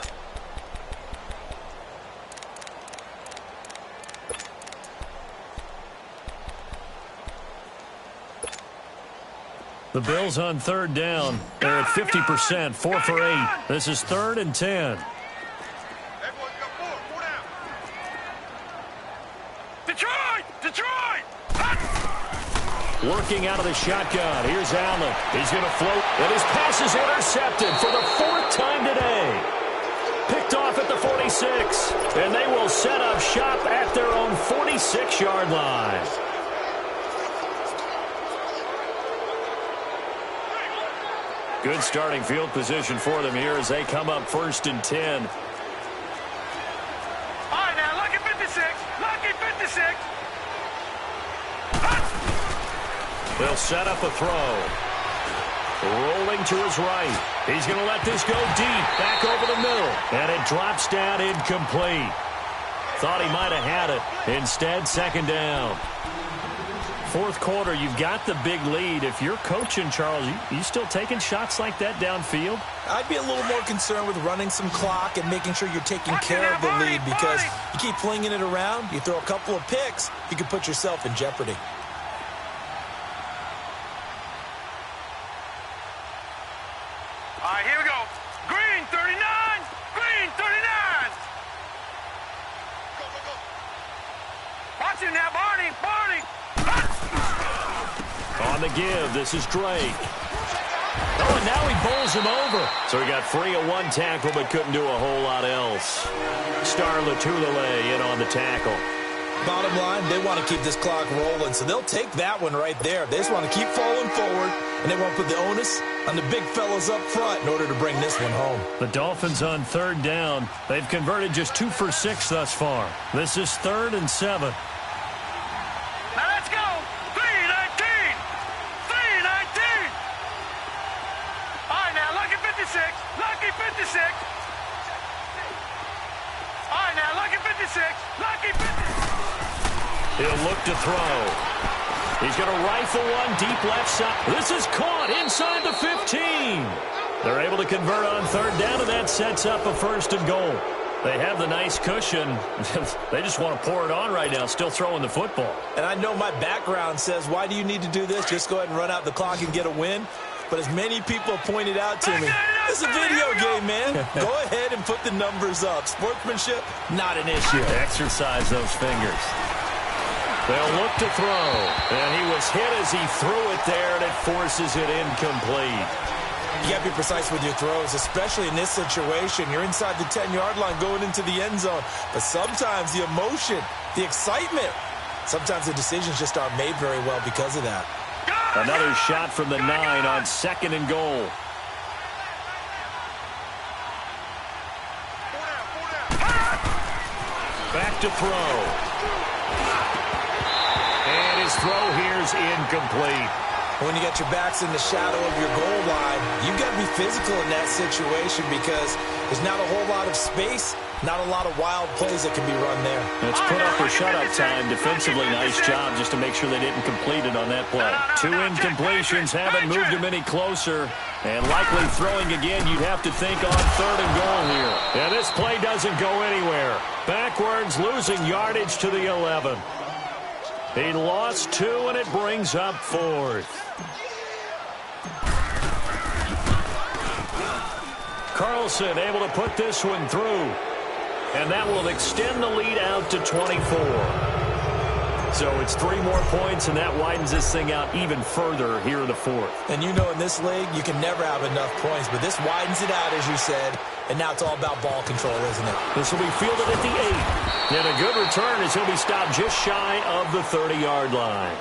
The Bills on 3rd down. They're at 50%, 4 for 8. This is 3rd and 10. Detroit! Working out of the shotgun. Here's Allen. He's going to float. And his pass is intercepted for the 4th time today. Picked off at the 46. And they will set up shop at their own 46-yard line. Good starting field position for them here as they come up 1st and 10. All right, now, lucky 56. Lucky 56. They'll set up a throw. Rolling to his right. He's going to let this go deep. Back over the middle. And it drops down incomplete. Thought he might have had it. Instead, 2nd down. fourth quarter, you've got the big lead. If you're coaching, Charles, you still taking shots like that downfield? I'd be a little more concerned with running some clock and making sure you're taking care of the lead, because you keep flinging it around, you throw a couple of picks, you can put yourself in jeopardy. All right, here we go. Green 39. Green 39. Go, go, go. Watch it now, Barney. Barney. On the give, this is Drake. Oh, and now he bowls him over. So he got free of one tackle but couldn't do a whole lot else. Star Latulele in on the tackle. Bottom line, they want to keep this clock rolling, so they'll take that one right there. They just want to keep falling forward, and they won't put the onus on the big fellas up front in order to bring this one home. The Dolphins on third down. They've converted just 2 for 6 thus far. This is 3rd and 7. Now let's go. 319. 319. All right, now, lucky 56. Lucky 56. All right, now, lucky 56. Lucky 56. He'll look to throw. He's going to rifle one deep left side. This is caught inside the 15. They're able to convert on third down, and that sets up a 1st and goal. They have the nice cushion. They just want to pour it on right now, still throwing the football. And I know my background says, why do you need to do this? Just go ahead and run out the clock and get a win. But as many people pointed out to me, it's a video game, man. Go ahead and put the numbers up. Sportsmanship, not an issue. Exercise those fingers. They'll look to throw. And he was hit as he threw it there, and it forces it incomplete. You got to be precise with your throws, especially in this situation. You're inside the 10-yard line going into the end zone. But sometimes the emotion, the excitement, sometimes the decisions just aren't made very well because of that. Another shot from the 9 on 2nd and goal. Back to throw. And his throw here is incomplete. When you got your backs in the shadow of your goal line, you've got to be physical in that situation because there's not a whole lot of space, not a lot of wild plays that can be run there. It's put up or shut up time. Defensively, nice job just to make sure they didn't complete it on that play. 2 incompletions haven't moved him any closer. And likely throwing again, you'd have to think on 3rd and goal here. And this play doesn't go anywhere. Backwards, losing yardage to the 11. He lost 2, and it brings up 4th. Carlson able to put this one through. And that will extend the lead out to 24. So it's 3 more points, and that widens this thing out even further here in the 4th. And you know in this league, you can never have enough points, but this widens it out, as you said, and now it's all about ball control, isn't it? This will be fielded at the 8. And a good return as he'll be stopped just shy of the 30-yard line.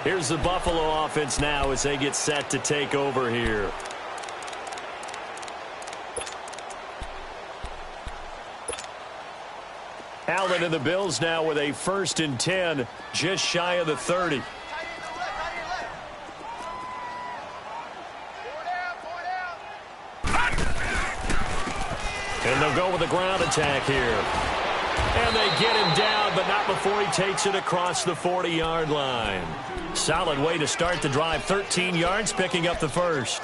Here's the Buffalo offense now as they get set to take over here. Allen and the Bills now with a 1st and 10, just shy of the 30. And they'll go with the ground attack here. And they get him down, but not before he takes it across the 40-yard line. Solid way to start the drive. 13 yards, picking up the 1st.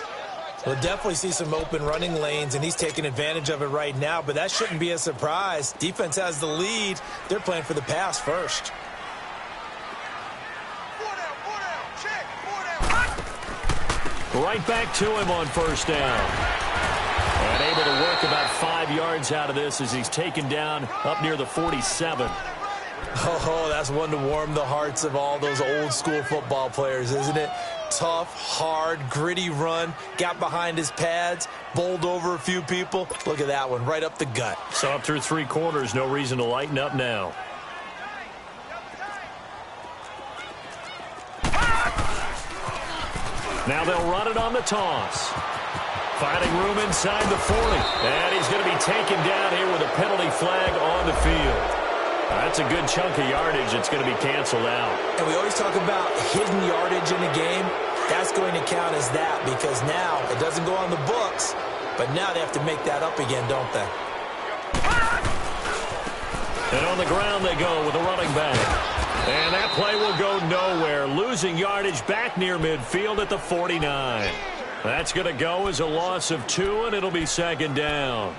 We'll definitely see some open running lanes, and he's taking advantage of it right now, but that shouldn't be a surprise. Defense has the lead. They're playing for the pass first. Right back to him on 1st down. And able to work about 5 yards out of this as he's taken down up near the 47. Oh, that's one to warm the hearts of all those old school football players, isn't it? Tough, hard, gritty run, got behind his pads, bowled over a few people. Look at that one, right up the gut. So up through 3 quarters, no reason to lighten up now. Now they'll run it on the toss. Finding room inside the 40. And he's going to be taken down here with a penalty flag on the field. That's a good chunk of yardage. It's going to be canceled out. And we always talk about hidden yardage in the game. That's going to count as that because now it doesn't go on the books, but now they have to make that up again, don't they? And on the ground they go with a running back. And that play will go nowhere, losing yardage back near midfield at the 49. That's going to go as a loss of 2, and it'll be second down.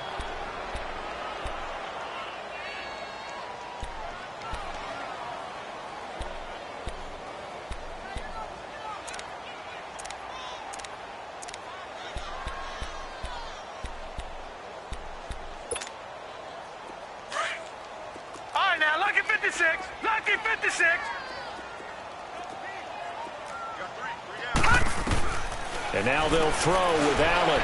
All right, now, lucky 56. Lucky 56. And now they'll throw with Allen.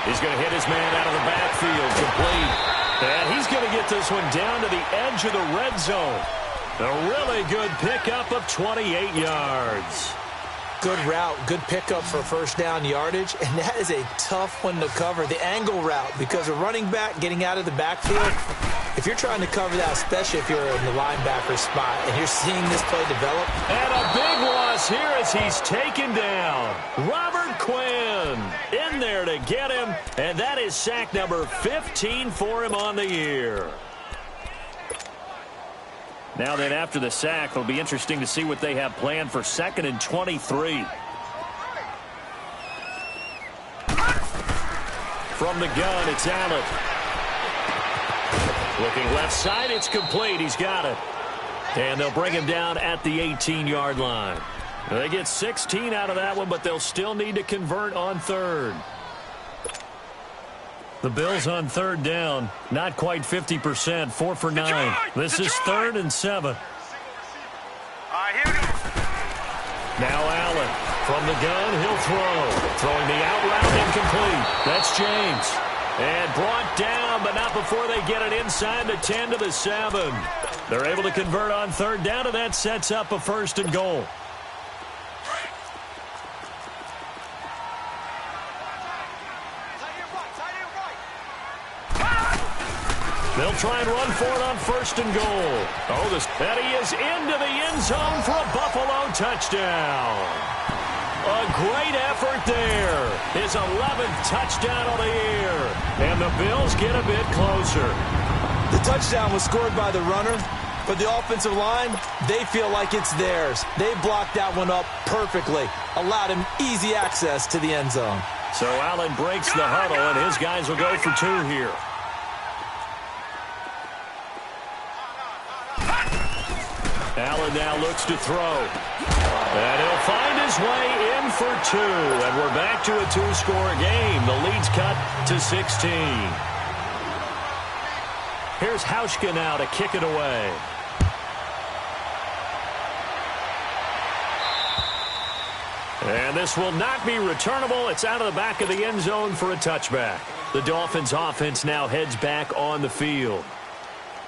He's going to hit his man out of the backfield, complete. And he's going to get this one down to the edge of the red zone. A really good pickup of 28 yards. Good route, good pickup for first down yardage, and that is a tough one to cover, the angle route, because a running back getting out of the backfield, if you're trying to cover that, especially if you're in the linebacker spot, and you're seeing this play develop. And a big loss here as he's taken down. Robert Quinn in there to get him, and that is sack number 15 for him on the year. Now then, after the sack, it'll be interesting to see what they have planned for 2nd and 23. From the gun, it's Allen. Looking left side, it's complete. He's got it. And they'll bring him down at the 18-yard line. They get 16 out of that one, but they'll still need to convert on 3rd. The Bills on 3rd down, not quite 50%, 4 for 9. This is 3rd and 7. All right, here we go. Now Allen from the gun, he'll throw. Throwing the out route, incomplete. That's James. And brought down, but not before they get it inside the 10 to the 7. They're able to convert on 3rd down, and that sets up a 1st and goal. They'll try and run for it on 1st and goal. And he is into the end zone for a Buffalo touchdown. A great effort there. His 11th touchdown of the year. And the Bills get a bit closer. The touchdown was scored by the runner, but the offensive line, they feel like it's theirs. They blocked that one up perfectly. Allowed him easy access to the end zone. So Allen breaks the huddle, and his guys will go for 2 here. Allen now looks to throw. And he'll find his way in for 2. And we're back to a 2-score game. The lead's cut to 16. Here's Hauschka now to kick it away. And this will not be returnable. It's out of the back of the end zone for a touchback. The Dolphins offense now heads back on the field.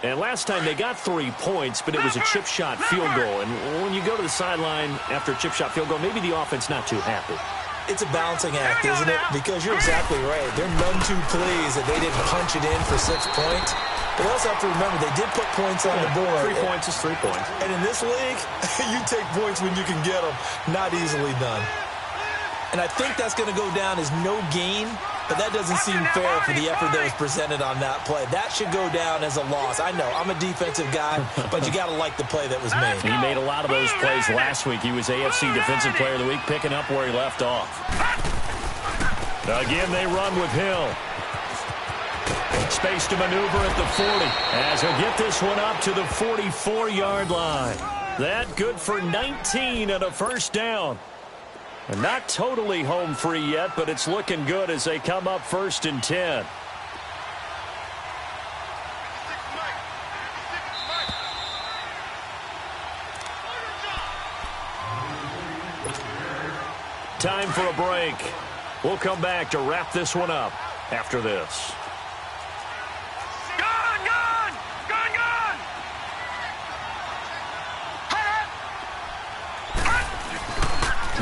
And last time they got 3 points, but it was a chip shot field goal. And when you go to the sideline after a chip shot field goal, maybe the offense not too happy. It's a balancing act, isn't it? Because you're exactly right. They're none too pleased that they didn't punch it in for 6 points. But you also have to remember, they did put points on the board. 3 points is 3 points. And in this league, you take points when you can get them. Not easily done. And I think that's going to go down as no gain. But that doesn't seem fair for the effort that was presented on that play. That should go down as a loss. I know, I'm a defensive guy, but you got to like the play that was made. He made a lot of those plays last week. He was AFC Defensive Player of the Week, picking up where he left off. Again, they run with Hill. Space to maneuver at the 40, as he'll get this one up to the 44-yard line. That good for 19 and a 1st down. And not totally home free yet, but it's looking good as they come up 1st and 10. Time for a break. We'll come back to wrap this one up after this.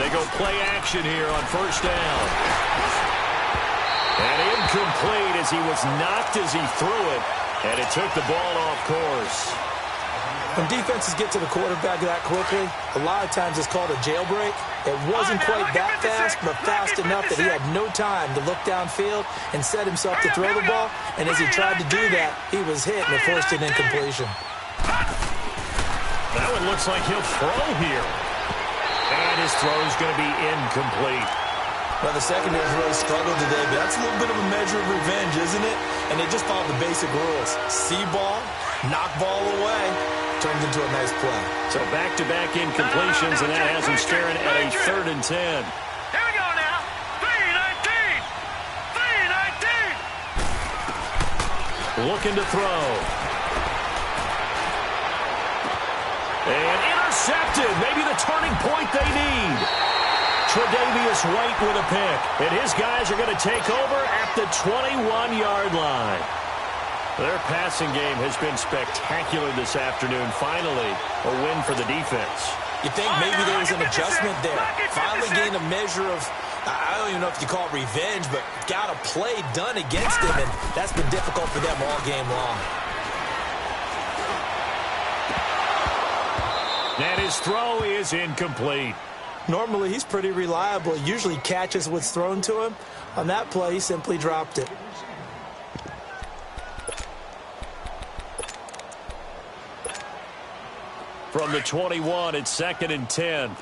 They go play action here on 1st down. And incomplete as he was knocked as he threw it. And it took the ball off course. When defenses get to the quarterback that quickly, a lot of times it's called a jailbreak. It wasn't quite that fast, but fast enough that he had no time to look downfield and set himself to throw the ball. And as he tried to do that, he was hit and it forced an incompletion. That one looks like he'll throw here. And his throw's going to be incomplete. Well, the secondary's really struggled today, but that's a little bit of a measure of revenge, isn't it? And they just followed the basic rules. See ball, knock ball away, turns into a nice play. So back-to-back incompletions, and that has him staring at a 3rd and 10. Here we go now. 3-19. 3-19. Looking to throw. And intercepted. Maybe the turning point they need. Tre'Davious White with a pick. And his guys are going to take over at the 21-yard line. Their passing game has been spectacular this afternoon. Finally, a win for the defense. You think maybe there was an adjustment there. Finally gained a measure of, I don't even know if you call it revenge, but got a play done against him, and that's been difficult for them all game long. And his throw is incomplete. Normally, he's pretty reliable. He usually catches what's thrown to him. On that play, he simply dropped it. From the 21, it's 2nd and 10.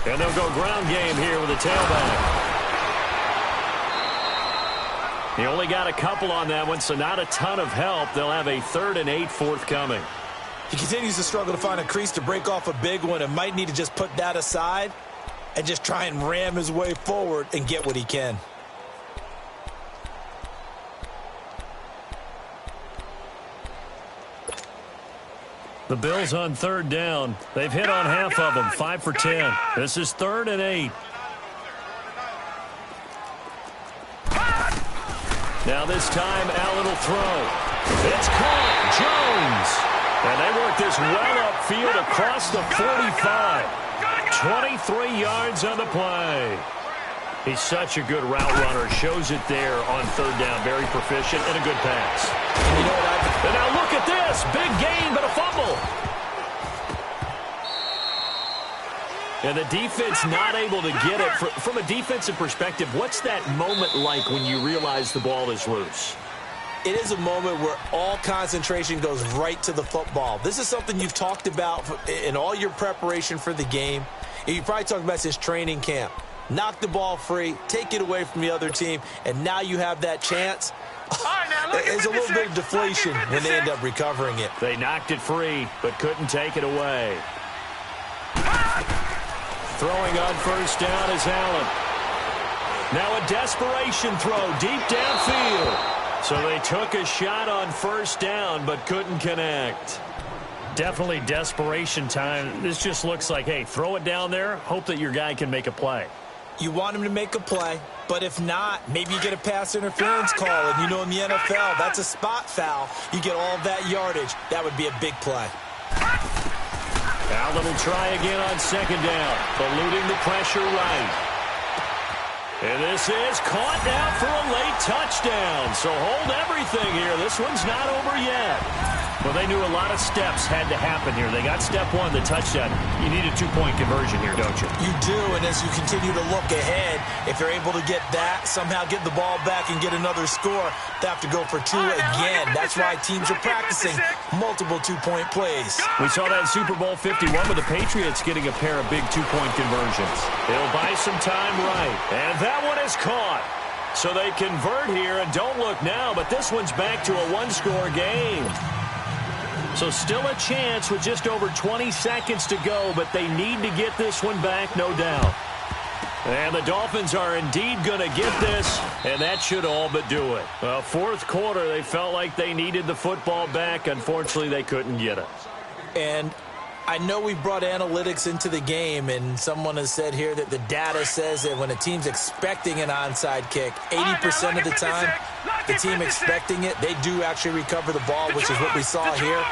And they'll go ground game here with a tailback. He only got a couple on that one, so not a ton of help. They'll have a 3rd and 8 forthcoming. He continues to struggle to find a crease to break off a big one and might need to just put that aside and just try and ram his way forward and get what he can. The Bills on 3rd down. They've hit on half of them, 5 for 10. This is 3rd and 8. Now this time, Allen will throw. It's caught. Jones. And they work this well upfield across the 45. 23 yards on the play. He's such a good route runner. Shows it there on 3rd down. Very proficient and a good pass. And you know what? And now look at this. Big gain, but a fumble. And the defense not able to get it. From a defensive perspective, what's that moment like when you realize the ball is loose? It is a moment where all concentration goes right to the football. This is something you've talked about in all your preparation for the game. You probably talked about since training camp. Knock the ball free, take it away from the other team, and now you have that chance. There's a little bit of deflation when they end up recovering it. They knocked it free, but couldn't take it away. Throwing on 1st down is Allen. Now a desperation throw deep downfield. So they took a shot on 1st down, but couldn't connect. Definitely desperation time. This just looks like, hey, throw it down there, hope that your guy can make a play. You want him to make a play, but if not, maybe you get a pass interference call, and you know in the NFL, that's a spot foul. You get all that yardage. That would be a big play. Allen will try again on 2nd down, eluding the pressure right. And this is caught now for a late touchdown. So hold everything here. This one's not over yet. Well, they knew a lot of steps had to happen here. They got step 1, the touchdown. You need a 2-point conversion here, don't you? You do, and as you continue to look ahead, if they're able to get that, somehow get the ball back and get another score, they have to go for 2 again. That's why teams are practicing multiple 2-point plays. We saw that in Super Bowl 51 with the Patriots getting a pair of big 2-point conversions. They'll buy some time right. And that one is caught. So they convert here, and don't look now, but this one's back to a 1-score game. So still a chance with just over 20 seconds to go, but they need to get this one back, no doubt. And the Dolphins are indeed going to get this, and that should all but do it. Well, 4th quarter, they felt like they needed the football back. Unfortunately, they couldn't get it. And I know we brought analytics into the game, and someone has said here that the data says that when a team's expecting an onside kick, 80% of the time, the team expecting it, they do actually recover the ball, which is what we saw here.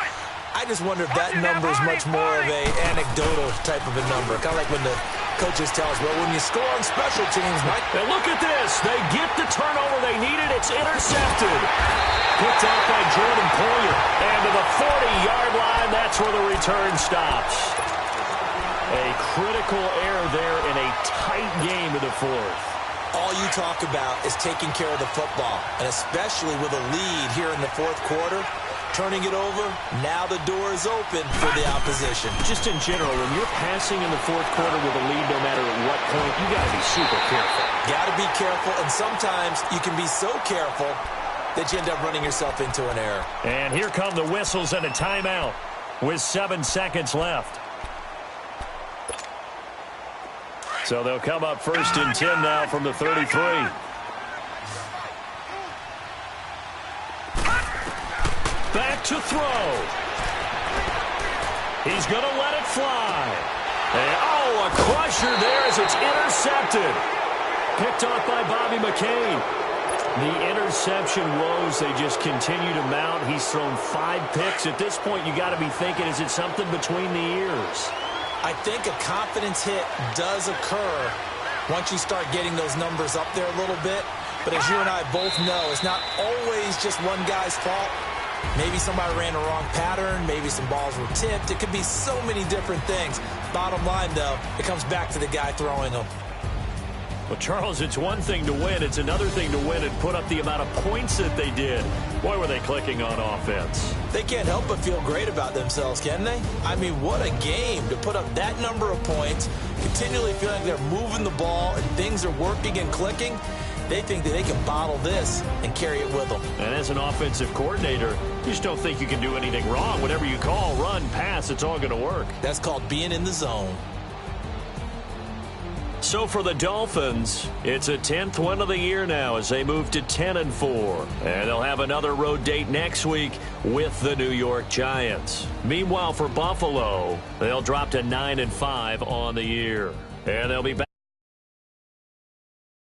I just wonder if that number is much more of a anecdotal type of a number. Kind of like when the coaches tell us, well, when you score on special teams, Mike. And look at this. They get the turnover they needed. It's intercepted. Picked off by Jordan Poyer. And to the 40-yard line, that's where the return stops. A critical error there in a tight game of the 4th. All you talk about is taking care of the football, and especially with a lead here in the fourth quarter, turning it over, now the door is open for the opposition. Just in general, when you're passing in the fourth quarter with a lead, no matter at what point, you got to be super careful. Got to be careful, and sometimes you can be so careful that you end up running yourself into an error. And here come the whistles and a timeout with 7 seconds left. So they'll come up 1st and 10 now from the 33. Back to throw. He's going to let it fly. And, oh, a crusher there as it's intercepted. Picked off by Bobby McCain. The interception woes, they just continue to mount. He's thrown 5 picks. At this point, you got to be thinking, is it something between the ears? I think a confidence hit does occur once you start getting those numbers up there a little bit. But as you and I both know, it's not always just one guy's fault. Maybe somebody ran the wrong pattern. Maybe some balls were tipped. It could be so many different things. Bottom line, though, it comes back to the guy throwing them. Well, Charles, it's one thing to win. It's another thing to win and put up the amount of points that they did. Boy, were they clicking on offense. They can't help but feel great about themselves, can they? I mean, what a game to put up that number of points, continually feeling like they're moving the ball and things are working and clicking. They think that they can bottle this and carry it with them. And as an offensive coordinator, you just don't think you can do anything wrong. Whatever you call, run, pass, it's all going to work. That's called being in the zone. So for the Dolphins, it's a 10th win of the year now as they move to 10-4. And they'll have another road date next week with the New York Giants. Meanwhile, for Buffalo, they'll drop to 9-5 on the year. And they'll be back.